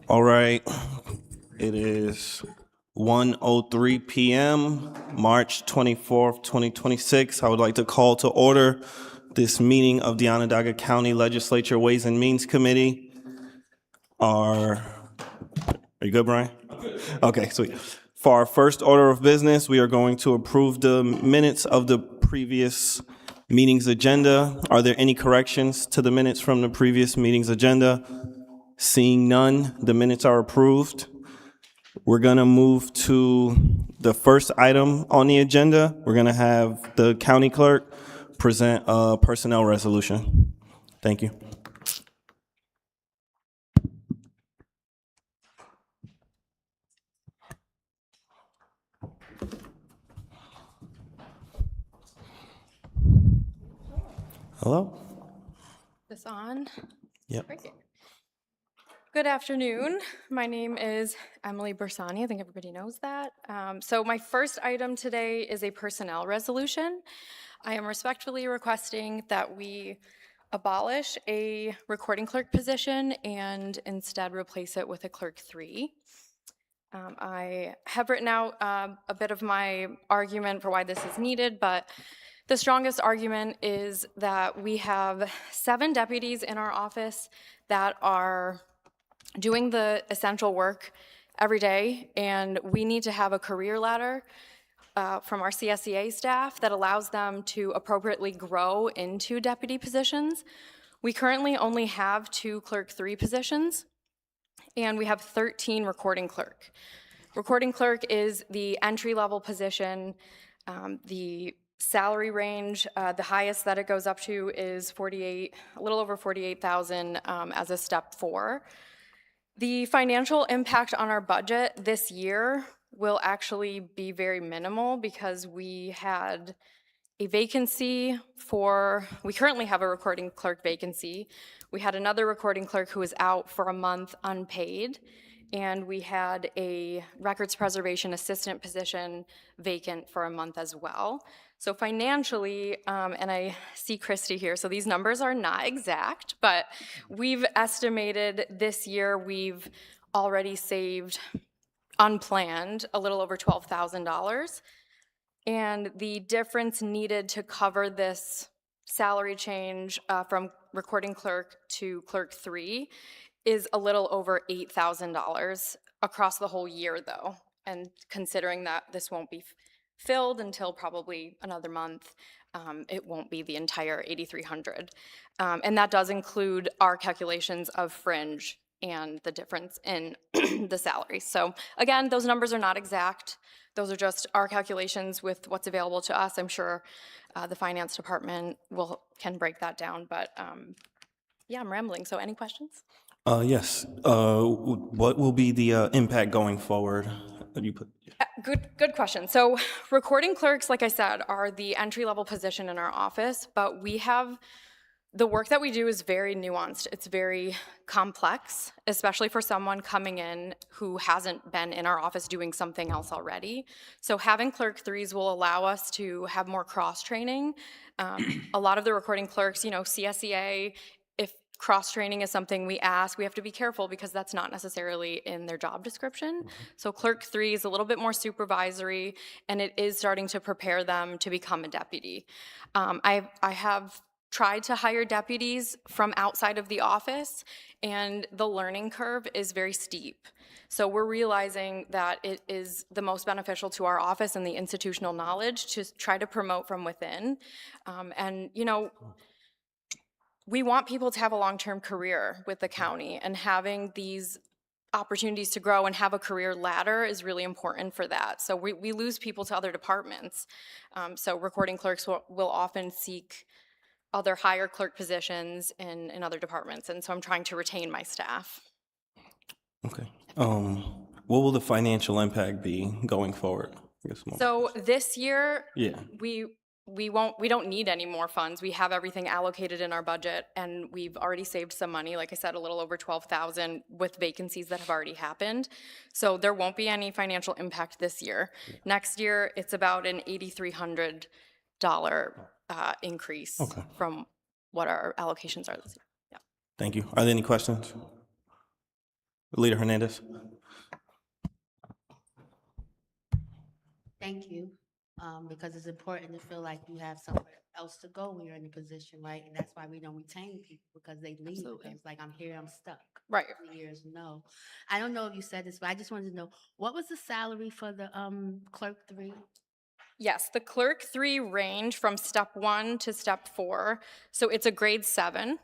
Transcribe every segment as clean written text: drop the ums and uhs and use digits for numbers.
All right, it is 1:03 p.m., March 24th, 2026. I would like to call to order this meeting of the Onondaga County Legislature Ways and Means Committee. Are you good, Brian? Okay, sweet. For our first order of business, we are going to approve the minutes of the previous meeting's agenda. Are there any corrections to the minutes from the previous meeting's agenda? Seeing none, the minutes are approved. We're gonna move to the first item on the agenda. We're gonna have the county clerk present a personnel resolution. Thank you. Hello? This on? Yep. Great. Good afternoon. My name is Emily Bersani. I think everybody knows that. So my first item today is a personnel resolution. I am respectfully requesting that we abolish a recording clerk position and instead replace it with a clerk 3. I have written out a bit of my argument for why this is needed, but the strongest argument is that we have 7 deputies in our office that are doing the essential work every day, and we need to have a career ladder from our CSEA staff that allows them to appropriately grow into deputy positions. We currently only have 2 clerk 3 positions, and we have 13 recording clerk. Recording clerk is the entry-level position. The salary range, the highest that it goes up to is a little over 48,000 as a step 4. The financial impact on our budget this year will actually be very minimal because we had a vacancy we currently have a recording clerk vacancy. We had another recording clerk who was out for a month unpaid, and we had a records preservation assistant position vacant for a month as well. So financially, and I see Christy here, so these numbers are not exact, but we've estimated this year we've already saved unplanned a little over $12,000. And the difference needed to cover this salary change from recording clerk to clerk 3 is a little over $8,000 across the whole year, though. And considering that this won't be filled until probably another month, it won't be the entire $8,300. And that does include our calculations of fringe and the difference in the salary. So again, those numbers are not exact. Those are just our calculations with what's available to us. I'm sure the finance department can break that down, but yeah, I'm rambling. So any questions? Yes. What will be the impact going forward? Good question. So recording clerks, like I said, are the entry-level position in our office, but the work that we do is very nuanced. It's very complex, especially for someone coming in who hasn't been in our office doing something else already. So having clerk 3s will allow us to have more cross-training. A lot of the recording clerks, CSEA, if cross-training is something we ask, we have to be careful because that's not necessarily in their job description. So clerk 3 is a little bit more supervisory, and it is starting to prepare them to become a deputy. I have tried to hire deputies from outside of the office, and the learning curve is very steep. So we're realizing that it is the most beneficial to our office and the institutional knowledge to try to promote from within. We want people to have a long-term career with the county, and having these opportunities to grow and have a career ladder is really important for that. So we lose people to other departments. So recording clerks will often seek other higher clerk positions in other departments, and so I'm trying to retain my staff. Okay. What will the financial impact be going forward? So this year, yeah, we don't need any more funds. We have everything allocated in our budget, and we've already saved some money. Like I said, a little over $12,000 with vacancies that have already happened. So there won't be any financial impact this year. Next year, it's about an $8,300 increase Okay. from what our allocations are this year. Yeah. Thank you. Are there any questions? Leader Hernandez? Thank you, because it's important to feel like you have somewhere else to go when you're in a position, right? And that's why we don't retain people, because they leave. Absolutely. It's like, I'm here, I'm stuck. Right. 20 years, no. I don't know if you said this, but I just wanted to know, what was the salary for the clerk 3? Yes, the clerk 3 range from step 1 to step 4. So it's a grade 7,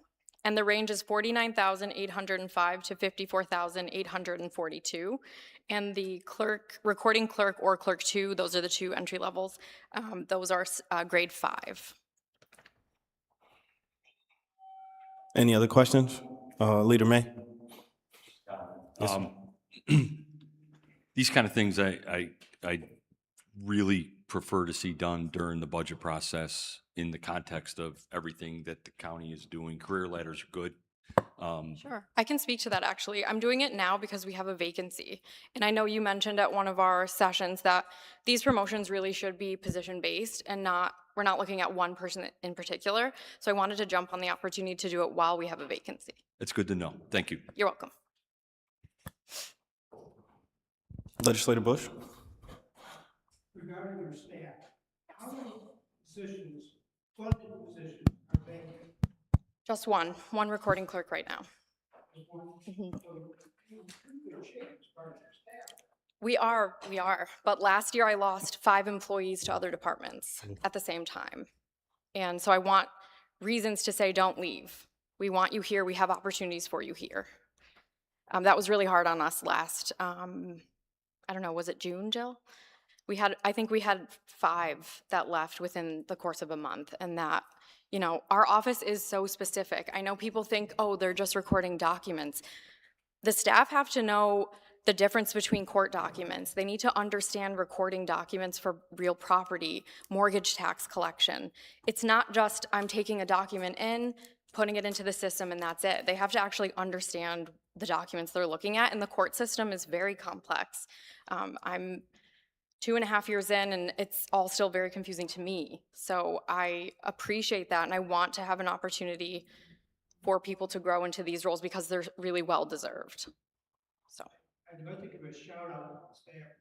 and the range is 49,805 to 54,842. And the clerk, recording clerk or clerk 2, those are the 2 entry levels. Those are grade 5. Any other questions? Leader May? These kind of things I really prefer to see done during the budget process in the context of everything that the county is doing. Career ladders are good. Sure. I can speak to that, actually. I'm doing it now because we have a vacancy. And I know you mentioned at one of our sessions that these promotions really should be position-based and we're not looking at one person in particular. So I wanted to jump on the opportunity to do it while we have a vacancy. It's good to know. Thank you. You're welcome. Legislator Bush? Regarding your staff, how many positions, funded positions are vacant? Just one recording clerk right now. We are, but last year I lost 5 employees to other departments at the same time. And so I want reasons to say, don't leave. We want you here, we have opportunities for you here. That was really hard on us last, I don't know, was it June, Jill? I think we had 5 that left within the course of a month, and that, you know, our office is so specific. I know people think, oh, they're just recording documents. The staff have to know the difference between court documents. They need to understand recording documents for real property, mortgage tax collection. It's not just, I'm taking a document in, putting it into the system, and that's it. They have to actually understand the documents they're looking at, and the court system is very complex. I'm 2.5 years in, and it's all still very confusing to me. So I appreciate that, and I want to have an opportunity for people to grow into these roles because they're really well deserved. So I'd like to give a shout out to the staff.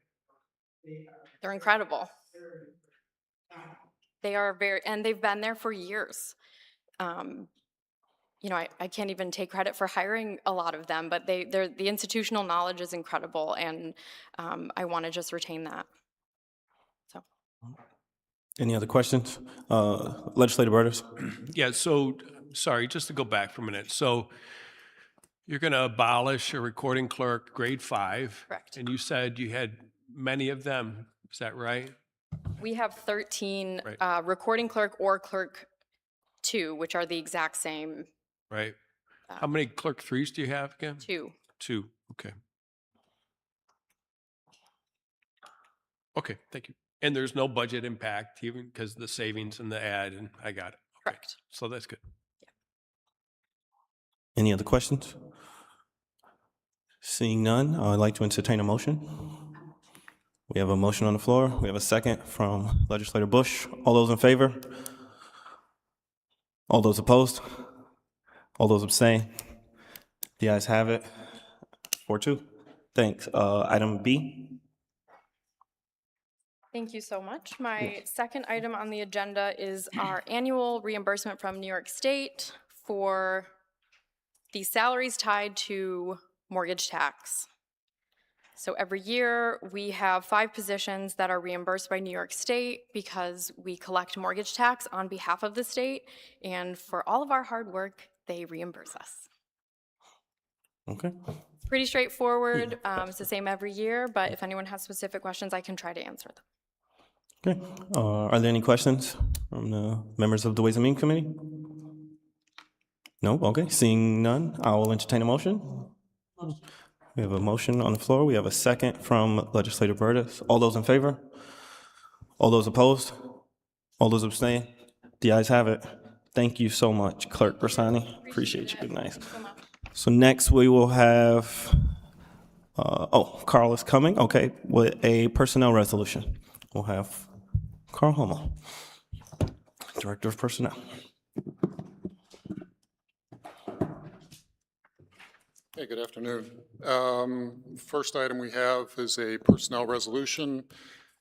they're incredible. They are very, and they've been there for years. You know, I can't even take credit for hiring a lot of them, but the institutional knowledge is incredible, and I want to just retain that. So. Any other questions? Legislator Burtis? Yeah, so, sorry, just to go back for a minute. So you're going to abolish a recording clerk, grade 5. Correct. And you said you had many of them. Is that right? We have 13 Right. recording clerk or clerk 2, which are the exact same Right. How many clerk 3s do you have again? 2. 2. Okay. Okay, thank you. And there's no budget impact even because the savings and the ad, and I got it. Okay. Correct. So that's good. Any other questions? Seeing none, I'd like to entertain a motion. We have a motion on the floor. We have a second from Legislator Bush. All those in favor? All those opposed? All those abstain? The ayes have it. 4-2. Thanks. Item B. Thank you so much. My second item on the agenda is our annual reimbursement from New York State for the salaries tied to mortgage tax. So every year we have 5 positions that are reimbursed by New York State because we collect mortgage tax on behalf of the state, and for all of our hard work, they reimburse us. Okay. It's pretty straightforward. It's the same every year, but if anyone has specific questions, I can try to answer them. Okay. Are there any questions from the members of the Ways and Means Committee? No? Okay. Seeing none, I will entertain a motion. We have a motion on the floor. We have a second from Legislator Burtis. All those in favor? All those opposed? All those abstain? The ayes have it. Thank you so much, Clerk Bersani. Appreciate you. Good night. So next we will have, Carl is coming. Okay, with a personnel resolution. We'll have Carl Hummel. Director of Personnel. Hey, good afternoon. First item we have is a personnel resolution.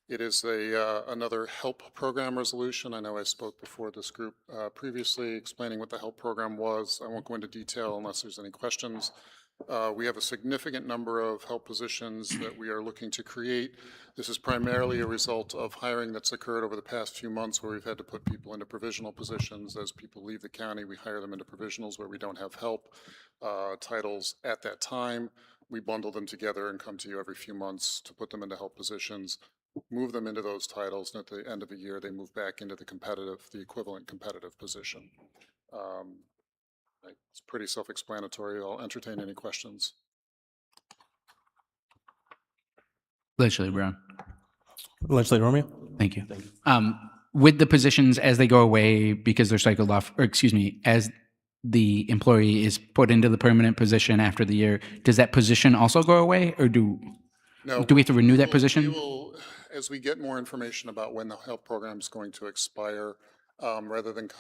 It is another HELP program resolution. I know I spoke before this group previously explaining what the HELP program was. I won't go into detail unless there's any questions. We have a significant number of HELP positions that we are looking to create. This is primarily a result of hiring that's occurred over the past few months where we've had to put people into provisional positions. As people leave the county, we hire them into provisionals where we don't have HELP titles at that time. We bundle them together and come to you every few months to put them into HELP positions, move them into those titles, and at the end of the year, they move back into the equivalent competitive position. It's pretty self-explanatory. I'll entertain any questions. Legislator Brown. Legislator Romeo? Thank you. With the positions as they go away because they're cycled off, or excuse me, as the employee is put into the permanent position after the year, does that position also go away, or do we have to renew that position? As we get more information about when the HELP program is going to expire, rather than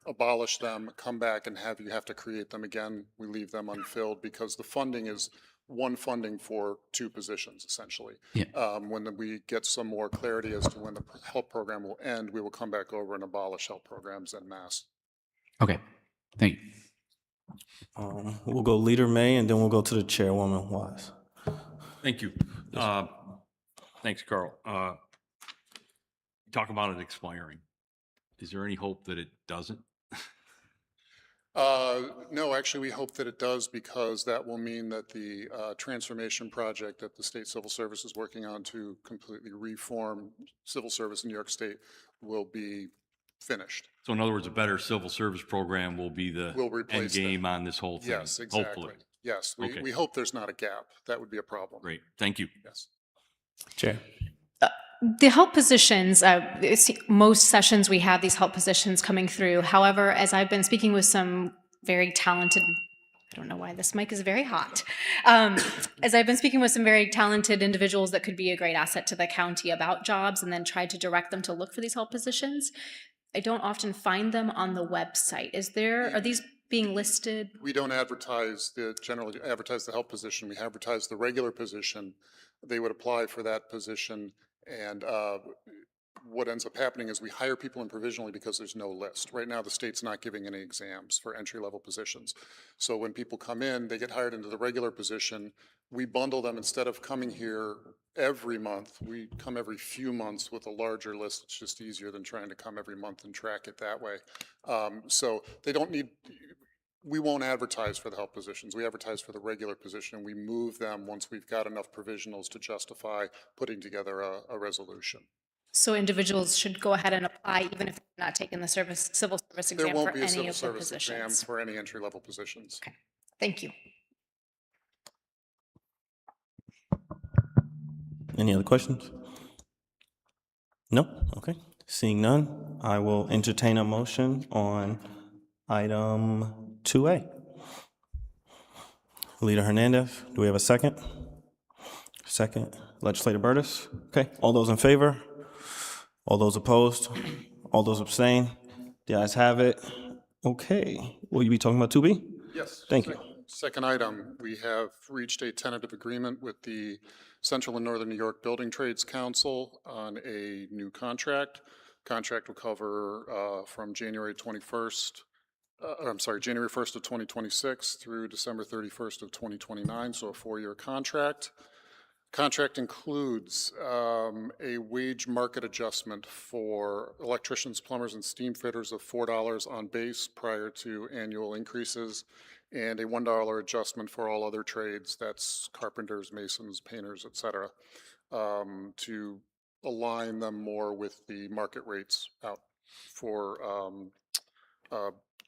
abolish them, come back and have to create them again, we leave them unfilled because the funding is one funding for two positions, essentially. Yeah. When we get some more clarity as to when the HELP program will end, we will come back over and abolish HELP programs en masse. Okay. Thank you. We'll go Leader May, and then we'll go to the Chairwoman Wise. Thank you. Thanks, Carl. Talk about it expiring. Is there any hope that it doesn't? No, actually, we hope that it does because that will mean that the transformation project that the state civil service is working on to completely reform civil service in New York State will be finished. So in other words, a better civil service program will be the Will replace end game on this whole thing. Yes, exactly. Hopefully. Yes, Okay. we hope there's not a gap. That would be a problem. Great. Thank you. Yes. Chair. The help positions, most sessions we have these help positions coming through. However, as I've been speaking with some very talented, I don't know why this mic is very hot. As I've been speaking with some very talented individuals that could be a great asset to the county about jobs and then tried to direct them to look for these help positions, I don't often find them on the website. Are these being listed? We don't generally advertise the help position. We advertise the regular position. They would apply for that position. And what ends up happening is we hire people in provisionally because there's no list. Right now, the state's not giving any exams for entry-level positions. So when people come in, they get hired into the regular position. We bundle them instead of coming here every month. We come every few months with a larger list. It's just easier than trying to come every month and track it that way. So they don't need... We won't advertise for the help positions. We advertise for the regular position, and we move them once we've got enough provisionals to justify putting together a resolution. So individuals should go ahead and apply even if they're not taking the civil service exam There won't for be a any civil of the service exam positions. for any entry-level positions. Okay, thank you. Any other questions? No? Okay. Seeing none, I will entertain a motion on item 2A. Leader Hernandez, do we have a second? Second. Legislator Burtis? Okay. All those in favor? All those opposed? All those abstain? The ayes have it. Okay. Will you be talking about 2B? Yes. Thank you. Second item, we have reached a tentative agreement with the Central and Northern New York Building Trades Council on a new contract. Contract will cover from January 1st of 2026 through December 31st of 2029, so a 4-year contract. Contract includes a wage market adjustment for electricians, plumbers, and steam fitters of $4 on base prior to annual increases, and a $1 adjustment for all other trades, that's carpenters, masons, painters, et cetera, to align them more with the market rates out for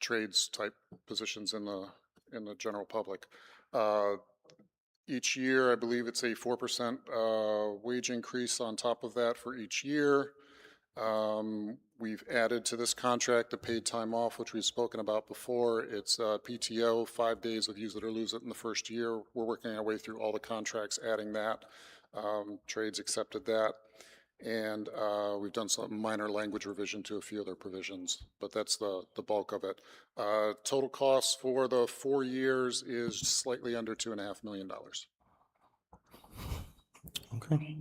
trades type positions in the general public. Each year, I believe it's a 4% wage increase on top of that for each year. We've added to this contract the paid time off, which we've spoken about before. It's PTO, 5 days of use it or lose it in the first year. We're working our way through all the contracts, adding that. Trades accepted that. And we've done some minor language revision to a few other provisions, but that's the bulk of it. Total cost for the 4 years is slightly under $2.5 million. Okay.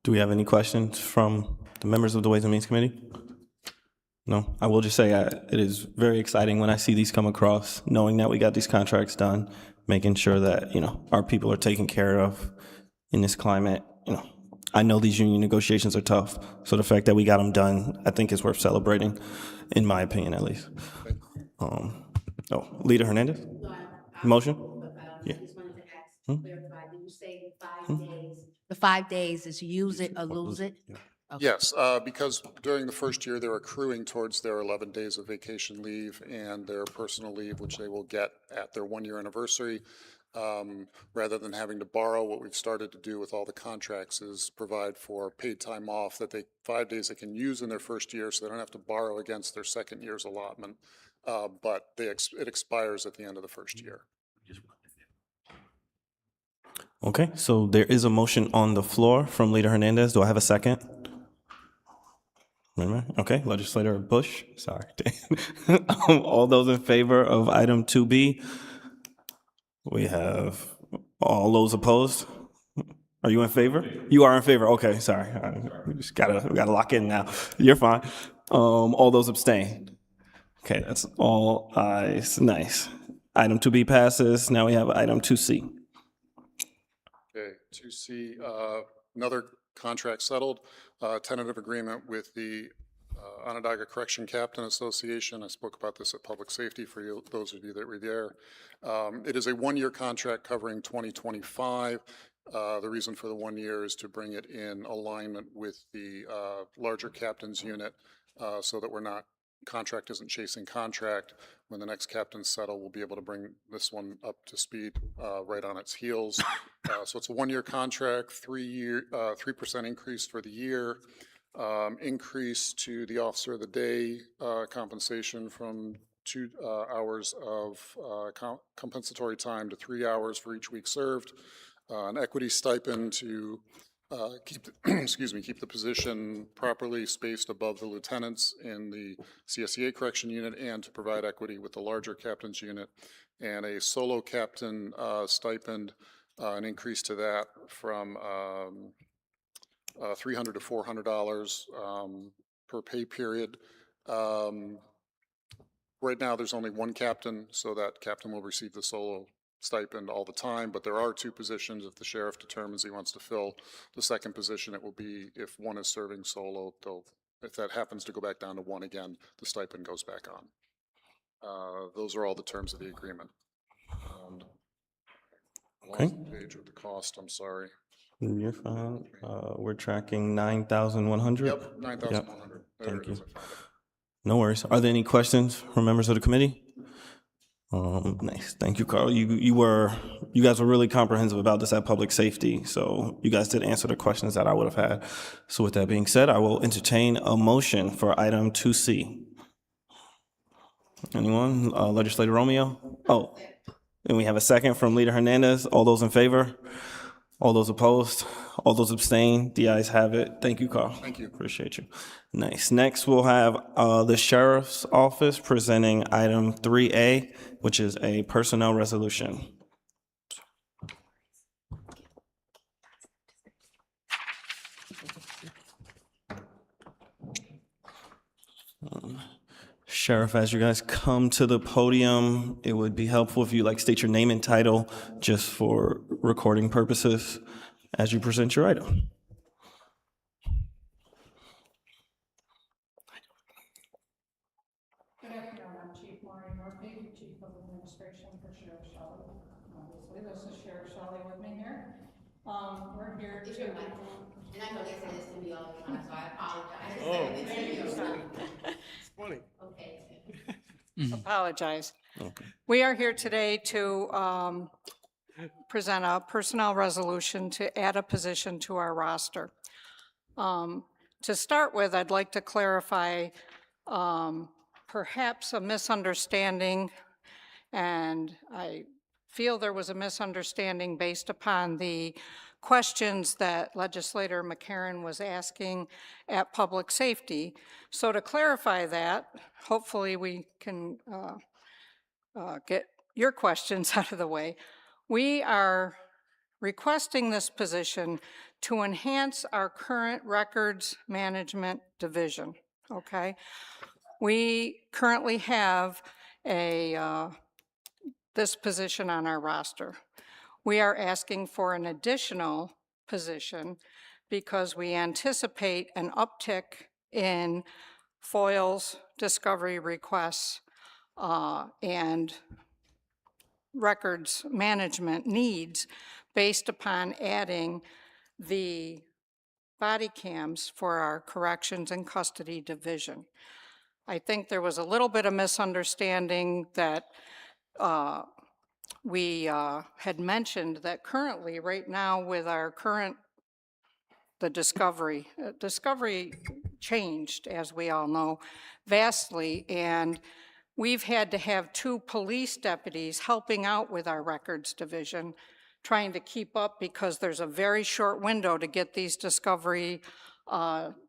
Do we have any questions from the members of the Ways and Means Committee? No, I will just say it is very exciting when I see these come across, knowing that we got these contracts done, making sure that, our people are taken care of in this climate. I know these union negotiations are tough, so the fact that we got them done, I think is worth celebrating, in my opinion, at least. Leader Hernandez? Motion? Yeah. I just wanted to ask, clarify, did you say 5 days? The 5 days is use it or lose it? Okay. Yes, because during the first year, they're accruing towards their 11 days of vacation leave and their personal leave, which they will get at their 1-year anniversary. Rather than having to borrow, what we've started to do with all the contracts is provide for paid time off that 5 days they can use in their first year, so they don't have to borrow against their second year's allotment. But it expires at the end of the first year. Okay, so there is a motion on the floor from Leader Hernandez. Do I have a second? Wait a minute. Okay, Legislator Bush, sorry. All those in favor of item 2B? We have all those opposed? Are you in favor? You are in favor, okay, sorry. We gotta lock in now. You're fine. All those abstain? Okay, that's all ayes, nice. Item 2B passes, now we have item 2C. Okay, 2C, another contract settled, tentative agreement with the Onondaga Correction Captain Association. I spoke about this at Public Safety for you, those of you that were there. It is a 1-year contract covering 2025. The reason for the 1 year is to bring it in alignment with the larger captain's unit so that contract isn't chasing contract. When the next captains settle, we'll be able to bring this one up to speed right on its heels. So it's a 1-year contract, 3% increase for the year, increase to the officer of the day compensation from 2 hours of compensatory time to 3 hours for each week served, an equity stipend to keep the position properly spaced above the lieutenants in the CSEA correction unit, and to provide equity with the larger captain's unit, and a solo captain stipend, an increase to that from $300 to $400 per pay period. Right now, there's only 1 captain, so that captain will receive the solo stipend all the time, but there are 2 positions. If the sheriff determines he wants to fill the second position, it will be, if one is serving solo, if that happens to go back down to 1 again, the stipend goes back on. Those are all the terms of the agreement. Okay. Lost the page with the cost, I'm sorry. You're fine. We're tracking 9,100? Yep, 9,100. There Thank it is, you. I found it. No worries. Are there any questions from members of the committee? Nice. Thank you, Carl. You guys were really comprehensive about this at Public Safety, so you guys did answer the questions that I would have had. So with that being said, I will entertain a motion for item 2C. Anyone? Legislator Romeo? Oh, and we have a second from Leader Hernandez. All those in favor? All those opposed? All those abstain? The ayes have it. Thank you, Carl. Thank you. Appreciate you. Nice. Next, we'll have the Sheriff's Office presenting item 3A, which is a personnel resolution. Sheriff, as you guys come to the podium, it would be helpful if you state your name and title just for recording purposes as you present your item. Good afternoon, I'm Chief Maurice, Chief of Administration for Sheriff Shelley. Obviously, this is Sheriff Shelley with me here. We're here to... And I know they say this to me all the time, so I apologize. Oh, it's funny. Okay. Apologize. Okay. We are here today to present a personnel resolution to add a position to our roster. To start with, I'd like to clarify perhaps a misunderstanding, and I feel there was a misunderstanding based upon the questions that legislator McCarron was asking at public safety. So to clarify that, hopefully we can get your questions out of the way. We are requesting this position to enhance our current records management division, okay? We currently have this position on our roster. We are asking for an additional position because we anticipate an uptick in FOILs, discovery requests, and records management needs based upon adding the body cams for our corrections and custody division. I think there was a little bit of misunderstanding that we had mentioned that currently, right now, with our current, the discovery changed, as we all know, vastly, and we've had to have 2 police deputies helping out with our records division, trying to keep up because there's a very short window to get these discovery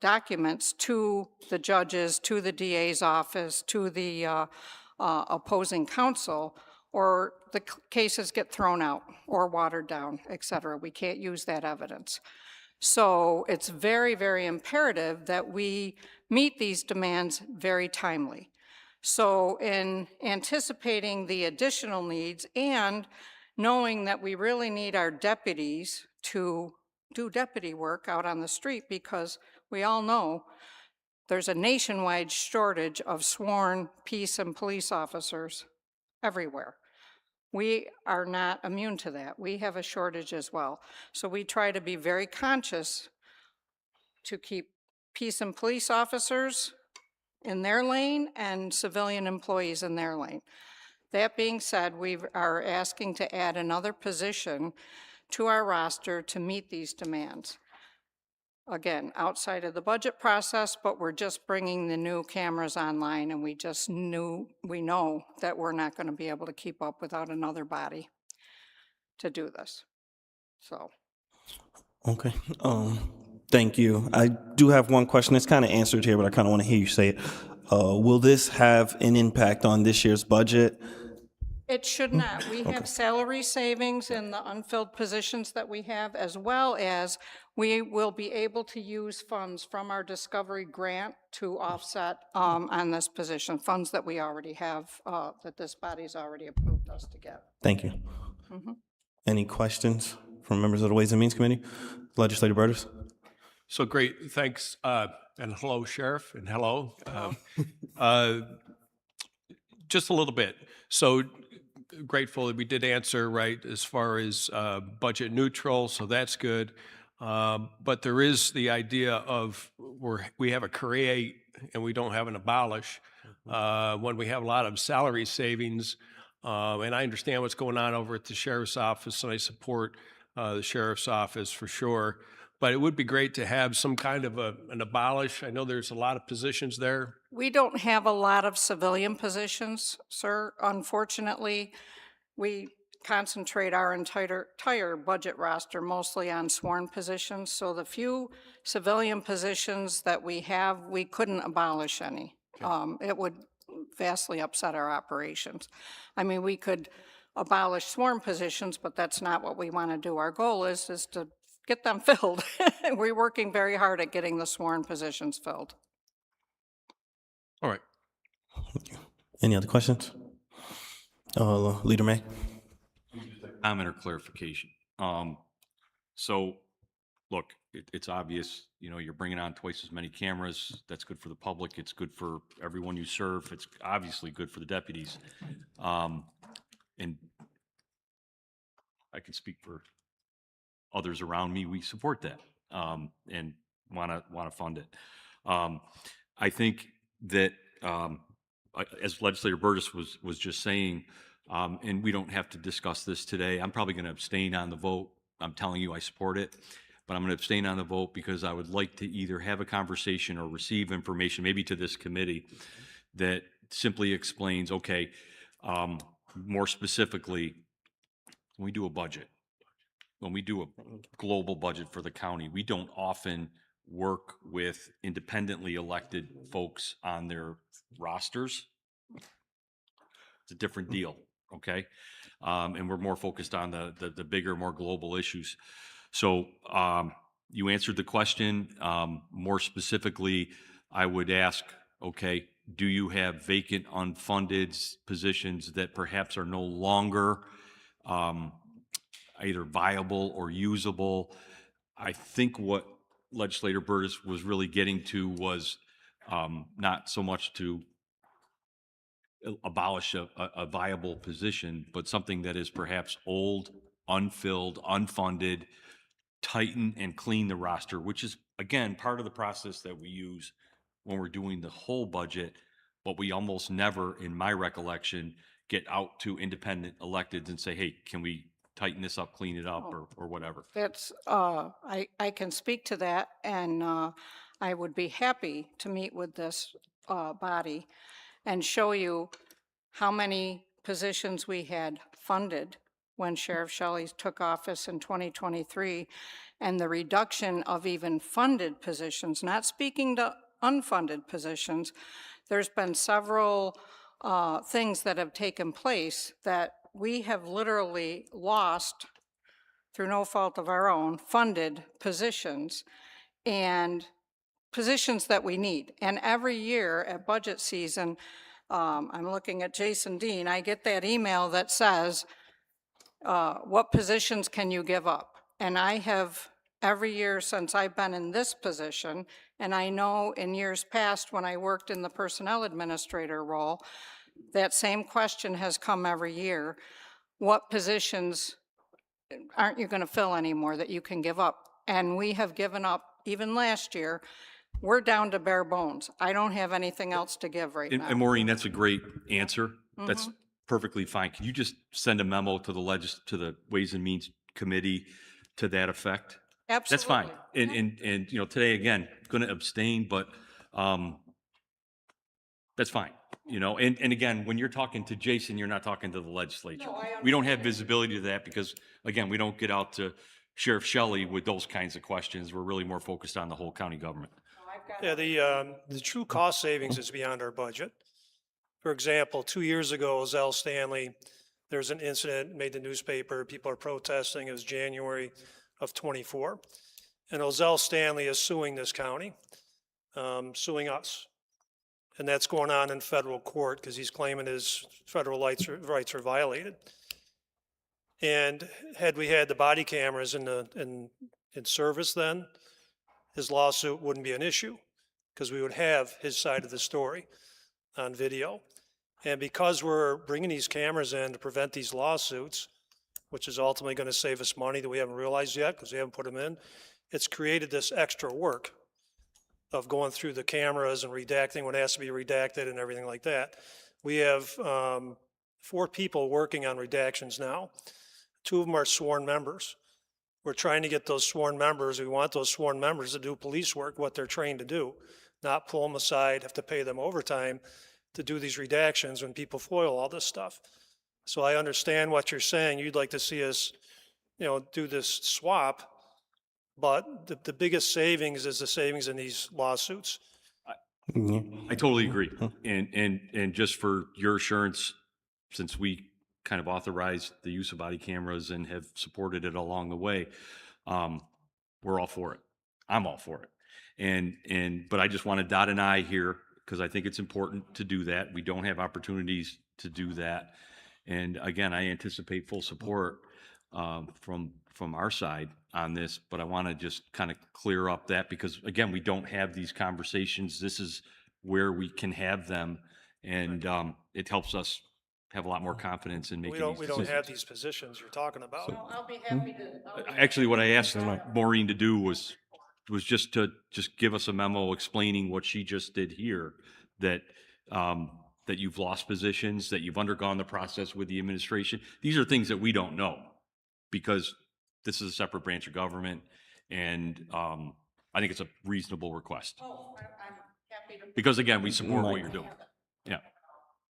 documents to the judges, to the DA's office, to the opposing counsel, or the cases get thrown out or watered down, et cetera. We can't use that evidence. So it's very, very imperative that we meet these demands very timely. So in anticipating the additional needs and knowing that we really need our deputies to do deputy work out on the street, because we all know there's a nationwide shortage of sworn peace and police officers everywhere. We are not immune to that. We have a shortage as well. So we try to be very conscious to keep peace and police officers in their lane and civilian employees in their lane. That being said, we are asking to add another position to our roster to meet these demands. Again, outside of the budget process, but we're just bringing the new cameras online, and we know that we're not going to be able to keep up without another body to do this. So. Okay. Thank you. I do have one question. It's kind of answered here, but I kind of want to hear you say it. Will this have an impact on this year's budget? It should not. We have salary savings in the unfilled positions that we have, as well as we will be able to use funds from our discovery grant to offset on this position, funds that we already have, that this body's already approved us to get. Thank you. Any questions from members of the Ways and Means Committee? Legislator Burtis? So great, thanks, and hello, Sheriff, and hello. Just a little bit. So grateful that we did answer right as far as budget neutral, so that's good. But there is the idea of we have a create and we don't have an abolish. When we have a lot of salary savings, and I understand what's going on over at the sheriff's office, and I support the sheriff's office for sure. But it would be great to have some kind of an abolish. I know there's a lot of positions there. We don't have a lot of civilian positions, sir. Unfortunately, we concentrate our entire budget roster mostly on sworn positions. So the few civilian positions that we have, we couldn't abolish any. It would vastly upset our operations. I mean, we could abolish sworn positions, but that's not what we want to do. Our goal is to get them filled. We're working very hard at getting the sworn positions filled. All right. Any other questions? Leader May? Comment or clarification. So, look, it's obvious, you know, you're bringing on twice as many cameras. That's good for the public. It's good for everyone you serve. It's obviously good for the deputies. And I can speak for others around me. We support that and want to fund it. I think that as Legislator Burtis was just saying, and we don't have to discuss this today, I'm probably going to abstain on the vote. I'm telling you I support it, but I'm going to abstain on the vote because I would like to either have a conversation or receive information, maybe to this committee, that simply explains, okay, more specifically, when we do a budget, when we do a global budget for the county, we don't often work with independently elected folks on their rosters. It's a different deal, okay? And we're more focused on the bigger, more global issues. So you answered the question. More specifically, I would ask, okay, do you have vacant unfunded positions that perhaps are no longer either viable or usable? I think what legislator Burtis was really getting to was not so much to abolish a viable position, but something that is perhaps old, unfilled, unfunded, tighten and clean the roster, which is, again, part of the process that we use when we're doing the whole budget, but we almost never, in my recollection, get out to independent electeds and say, hey, can we tighten this up, clean it up, or whatever. That's, I can speak to that, and I would be happy to meet with this body and show you how many positions we had funded when Sheriff Shelley took office in 2023, and the reduction of even funded positions, not speaking to unfunded positions. There's been several things that have taken place that we have literally lost through no fault of our own, funded positions and positions that we need. And every year at budget season, I'm looking at Jason Dean, I get that email that says, what positions can you give up? And I have, every year since I've been in this position, and I know in years past when I worked in the personnel administrator role, that same question has come every year. What positions aren't you going to fill anymore that you can give up? And we have given up, even last year, we're down to bare bones. I don't have anything else to give right now. And Maureen, that's a great answer. That's perfectly fine. Can you just send a memo to the Ways and Means Committee to that effect? Absolutely. That's fine. And you know, today, again, going to abstain, but that's fine. You know, and again, when you're talking to Jason, you're not talking to the legislature. We don't have visibility to that because, again, we don't get out to Sheriff Shelley with those kinds of questions. We're really more focused on the whole county government. Yeah, the true cost savings is beyond our budget. For example, 2 years ago, Zell Stanley, there's an incident, made the newspaper, people are protesting, it was January of '24. And Ozell Stanley is suing this county, suing us. And that's going on in federal court because he's claiming his federal rights are violated. And had we had the body cameras in service then, his lawsuit wouldn't be an issue because we would have his side of the story on video. And because we're bringing these cameras in to prevent these lawsuits, which is ultimately going to save us money that we haven't realized yet because we haven't put them in, it's created this extra work of going through the cameras and redacting what has to be redacted and everything like that. We have 4 people working on redactions now. 2 of them are sworn members. We're trying to get those sworn members, we want those sworn members to do police work, what they're trained to do, not pull them aside, have to pay them overtime to do these redactions when people foil all this stuff. So I understand what you're saying. You'd like to see us, you know, do this swap, but the biggest savings is the savings in these lawsuits. I totally agree. And just for your assurance, since we kind of authorized the use of body cameras and have supported it along the way, we're all for it. I'm all for it. But I just want to dot an I here because I think it's important to do that. We don't have opportunities to do that. And again, I anticipate full support from our side on this, but I want to just kind of clear up that because again, we don't have these conversations. This is where we can have them, and it helps us have a lot more confidence in making We these don't decisions. have these positions you're talking about. Well, I'll be happy to. Actually, what I asked Maureen to do was just to give us a memo explaining what she just did here, that that you've lost positions, that you've undergone the process with the administration. These are things that we don't know because this is a separate branch of government, and I think it's a reasonable request. Oh, I'm happy to. Because again, we support what you're doing. Yeah.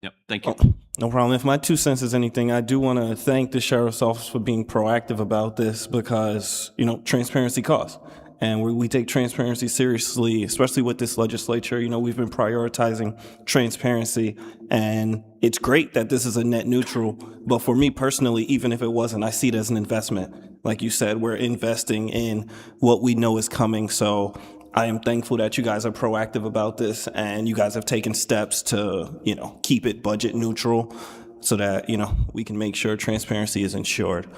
Yep. Thank you. No problem. If my 2 cents is anything, I do want to thank the Sheriff's Office for being proactive about this because, transparency costs. And we take transparency seriously, especially with this legislature. We've been prioritizing transparency, and it's great that this is a net neutral. But for me personally, even if it wasn't, I see it as an investment. Like you said, we're investing in what we know is coming. So I am thankful that you guys are proactive about this, and you guys have taken steps to, keep it budget neutral so that, we can make sure transparency is ensured.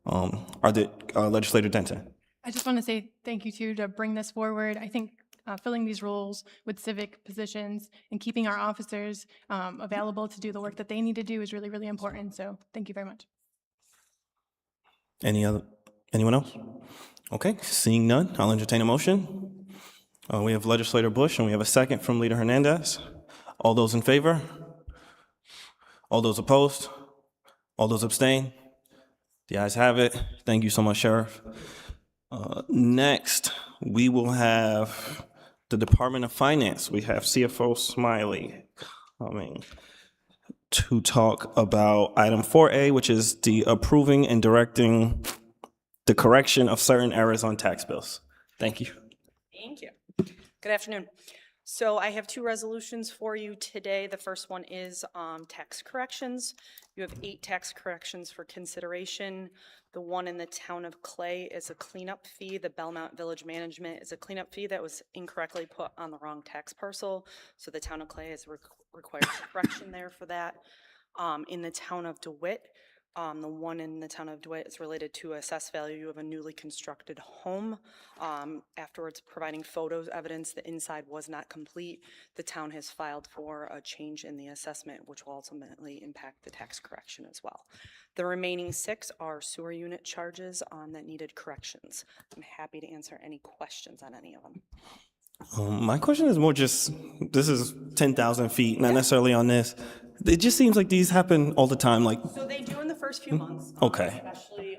Legislator Denton. I just want to say thank you too to bring this forward. I think filling these roles with civic positions and keeping our officers available to do the work that they need to do is really, really important. So thank you very much. Anyone else? Okay, seeing none, I'll entertain a motion. We have Legislator Bush, and we have a second from Leader Hernandez. All those in favor? All those opposed? All those abstain? The ayes have it. Thank you so much, Sheriff. Next, we will have the Department of Finance. We have CFO Smiley coming to talk about item 4A, which is the approving and directing the correction of certain errors on tax bills. Thank you. Thank you. Good afternoon. So I have 2 resolutions for you today. The first one is tax corrections. You have 8 tax corrections for consideration. The one in the town of Clay is a cleanup fee. The Belmont Village Management is a cleanup fee that was incorrectly put on the wrong tax parcel. So the town of Clay is required correction there for that. In the town of DeWitt, the one in the town of DeWitt is related to assessed value of a newly constructed home. Afterwards, providing photos evidence the inside was not complete. The town has filed for a change in the assessment, which will ultimately impact the tax correction as well. The remaining 6 are sewer unit charges that needed corrections. I'm happy to answer any questions on any of them. My question is more just, this is 10,000 feet, not necessarily on this. It just seems like these happen all the time, like. So they do in the first few months. Okay. Especially,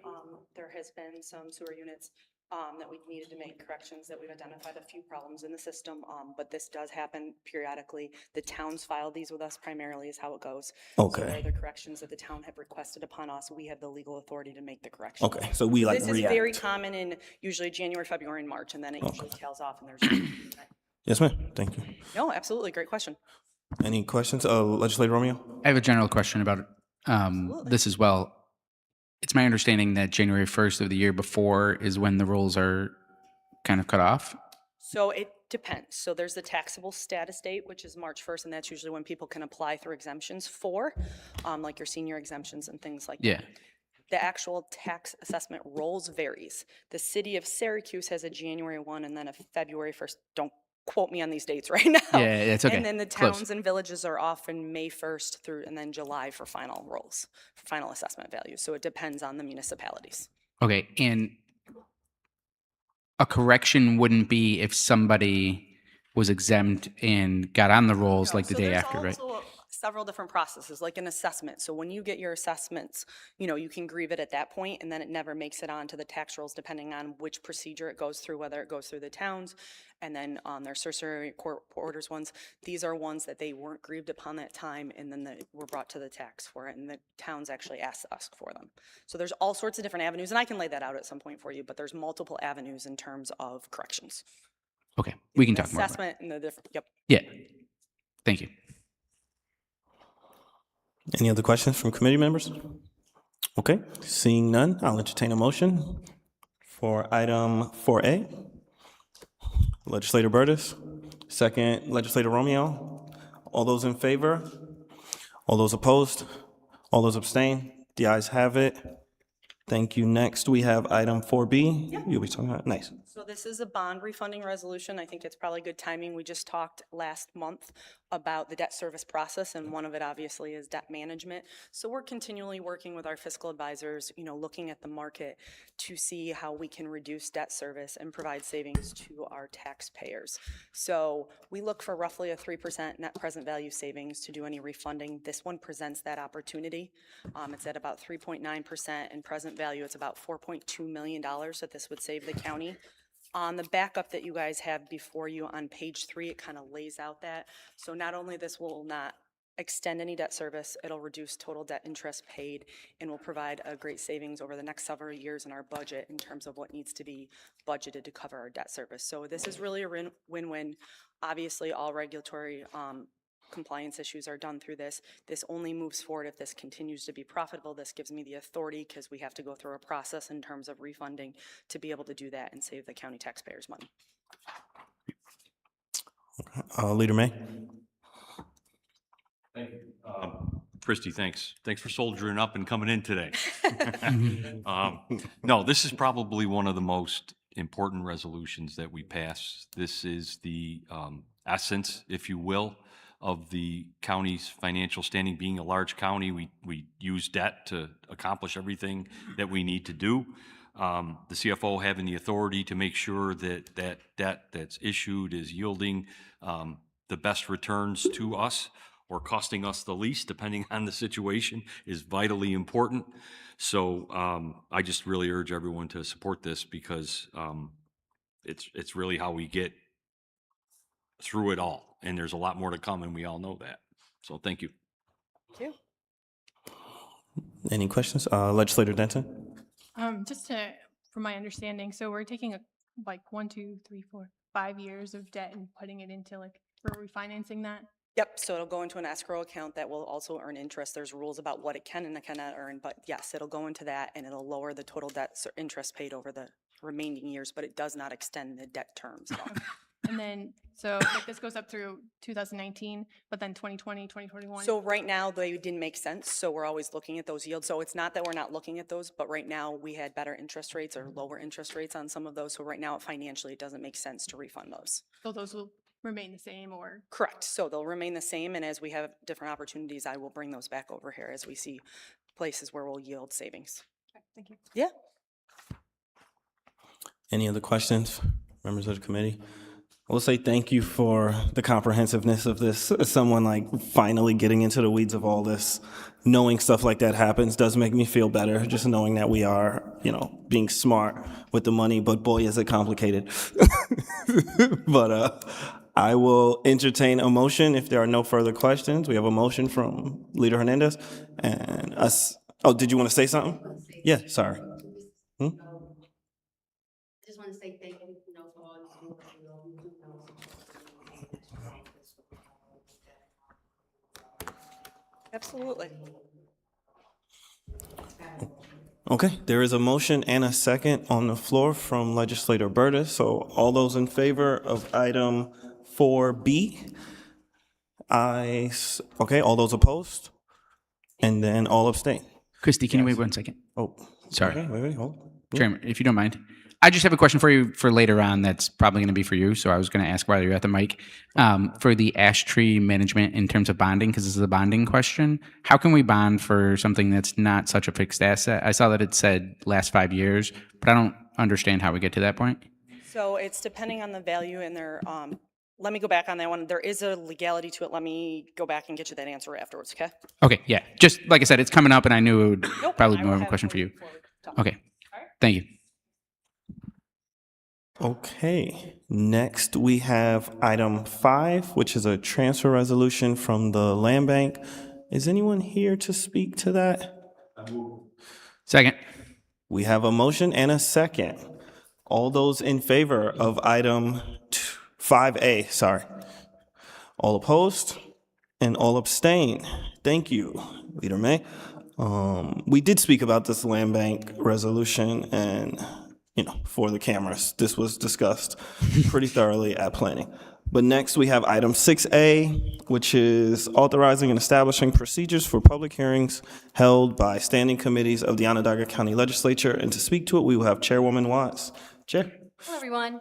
there has been some sewer units that we've needed to make corrections, that we've identified a few problems in the system, but this does happen periodically. The towns file these with us primarily is how it goes. Okay. So they're the corrections that the town have requested upon us. We have the legal authority to make the correction. Okay, so we like This react. is very common in usually January, February, and March, and then it usually tails off and there's. Yes, ma'am. Thank you. No, absolutely. Great question. Any questions? Legislator Romeo? I have a general question about this as well. It's my understanding that January 1st of the year before is when the rolls are kind of cut off. So it depends. So there's the taxable status date, which is March 1st, and that's usually when people can apply for exemptions for, like your senior exemptions and things like that. The actual tax assessment rolls varies. The city of Syracuse has a January 1 and then a February 1st. Don't quote me on these dates right now. Yeah, it's okay. And then the towns and villages are often May 1st through, and then July for final rolls, for final assessment values. So it depends on the municipalities. Okay, and a correction wouldn't be if somebody was exempt and got on the rolls like the day after, right? Also several different processes, like an assessment. So when you get your assessments, you can grieve it at that point, and then it never makes it onto the tax rolls depending on which procedure it goes through, whether it goes through the towns, and then their certiorari court orders ones. These are ones that they weren't grieved upon that time, and then they were brought to the tax for it, and the towns actually asked us for them. So there's all sorts of different avenues, and I can lay that out at some point for you, but there's multiple avenues in terms of corrections. Okay, we can talk more about it. Assessment and the different, yep. Yeah, thank you. Any other questions from committee members? Okay, seeing none, I'll entertain a motion for item 4A. Legislator Burtis, second Legislator Romeo. All those in favor? All those opposed? All those abstain? The ayes have it. Thank you. Next, we have item 4B. Yep. You'll be talking about, nice. So this is a bond refunding resolution. I think it's probably good timing. We just talked last month about the debt service process, and one of it obviously is debt management. So we're continually working with our fiscal advisors, looking at the market to see how we can reduce debt service and provide savings to our taxpayers. So we look for roughly a 3% net present value savings to do any refunding. This one presents that opportunity. It's at about 3.9% in present value. It's about $4.2 million that this would save the county. On the backup that you guys have before you on page 3, it kind of lays out that. So not only this will not extend any debt service, it'll reduce total debt interest paid, and will provide a great savings over the next several years in our budget in terms of what needs to be budgeted to cover our debt service. So this is really a win-win. Obviously, all regulatory compliance issues are done through this. This only moves forward if this continues to be profitable. This gives me the authority, because we have to go through a process in terms of refunding, to be able to do that and save the county taxpayers money. Leader May. Thank you. Christy, thanks. Thanks for soldiering up and coming in today. No, this is probably one of the most important resolutions that we pass. This is the essence, if you will, of the county's financial standing. Being a large county, we use debt to accomplish everything that we need to do. The CFO having the authority to make sure that that debt that's issued is yielding the best returns to us, or costing us the least, depending on the situation, is vitally important. So I just really urge everyone to support this, because it's really how we get through it all. And there's a lot more to come, and we all know that. So thank you. Thank you. Any questions? Legislator Denton? From my understanding, so we're taking like 1, 2, 3, 4, 5 years of debt and putting it into we're refinancing that? Yep, so it'll go into an escrow account that will also earn interest. There's rules about what it can and it cannot earn, but yes, it'll go into that, and it'll lower the total debt interest paid over the remaining years, but it does not extend the debt terms at all. And then, so this goes up through 2019, but then 2020, 2021? So right now, they didn't make sense, so we're always looking at those yields. So it's not that we're not looking at those, but right now, we had better interest rates or lower interest rates on some of those. So right now, financially, it doesn't make sense to refund those. So those will remain the same, or? Correct. So they'll remain the same, and as we have different opportunities, I will bring those back over here as we see places where we'll yield savings. Okay, thank you. Yeah. Any other questions, members of the committee? I will say thank you for the comprehensiveness of this. As someone finally getting into the weeds of all this, knowing stuff like that happens does make me feel better. Just knowing that we are, being smart with the money, but boy, is it complicated. But I will entertain a motion if there are no further questions. We have a motion from Leader Hernandez and us. Oh, did you want to say something? Yeah, sorry. I just want to say thank you, for all you do. Absolutely. Okay, there is a motion and a second on the floor from Legislator Burtis. So all those in favor of item 4B? Okay, all those opposed? And then all abstain. Christy, can you wait 1 second? Oh, Sorry. okay, wait, hold. Chairman, if you don't mind. I just have a question for you for later on that's probably going to be for you, so I was going to ask while you're at the mic. For the ash tree management in terms of bonding, because this is a bonding question, how can we bond for something that's not such a fixed asset? I saw that it said last 5 years, but I don't understand how we get to that point. So it's depending on the value and their, let me go back on that one. There is a legality to it. Let me go back and get you that answer afterwards, okay? Okay, yeah. Just like I said, it's coming up, and I knew it would Nope, probably I be will more of a have question it for you. before we talk. Okay, thank you. Okay, next we have item 5, which is a transfer resolution from the land bank. Is anyone here to speak to that? Second. We have a motion and a second. All those in favor of item 5A, sorry. All opposed and all abstain. Thank you, Leader May. We did speak about this land bank resolution, and for the cameras, this was discussed pretty thoroughly at planning. But next we have item 6A, which is authorizing and establishing procedures for public hearings held by standing committees of the Onondaga County Legislature. And to speak to it, we will have Chairwoman Watts. Chair. Hello, everyone.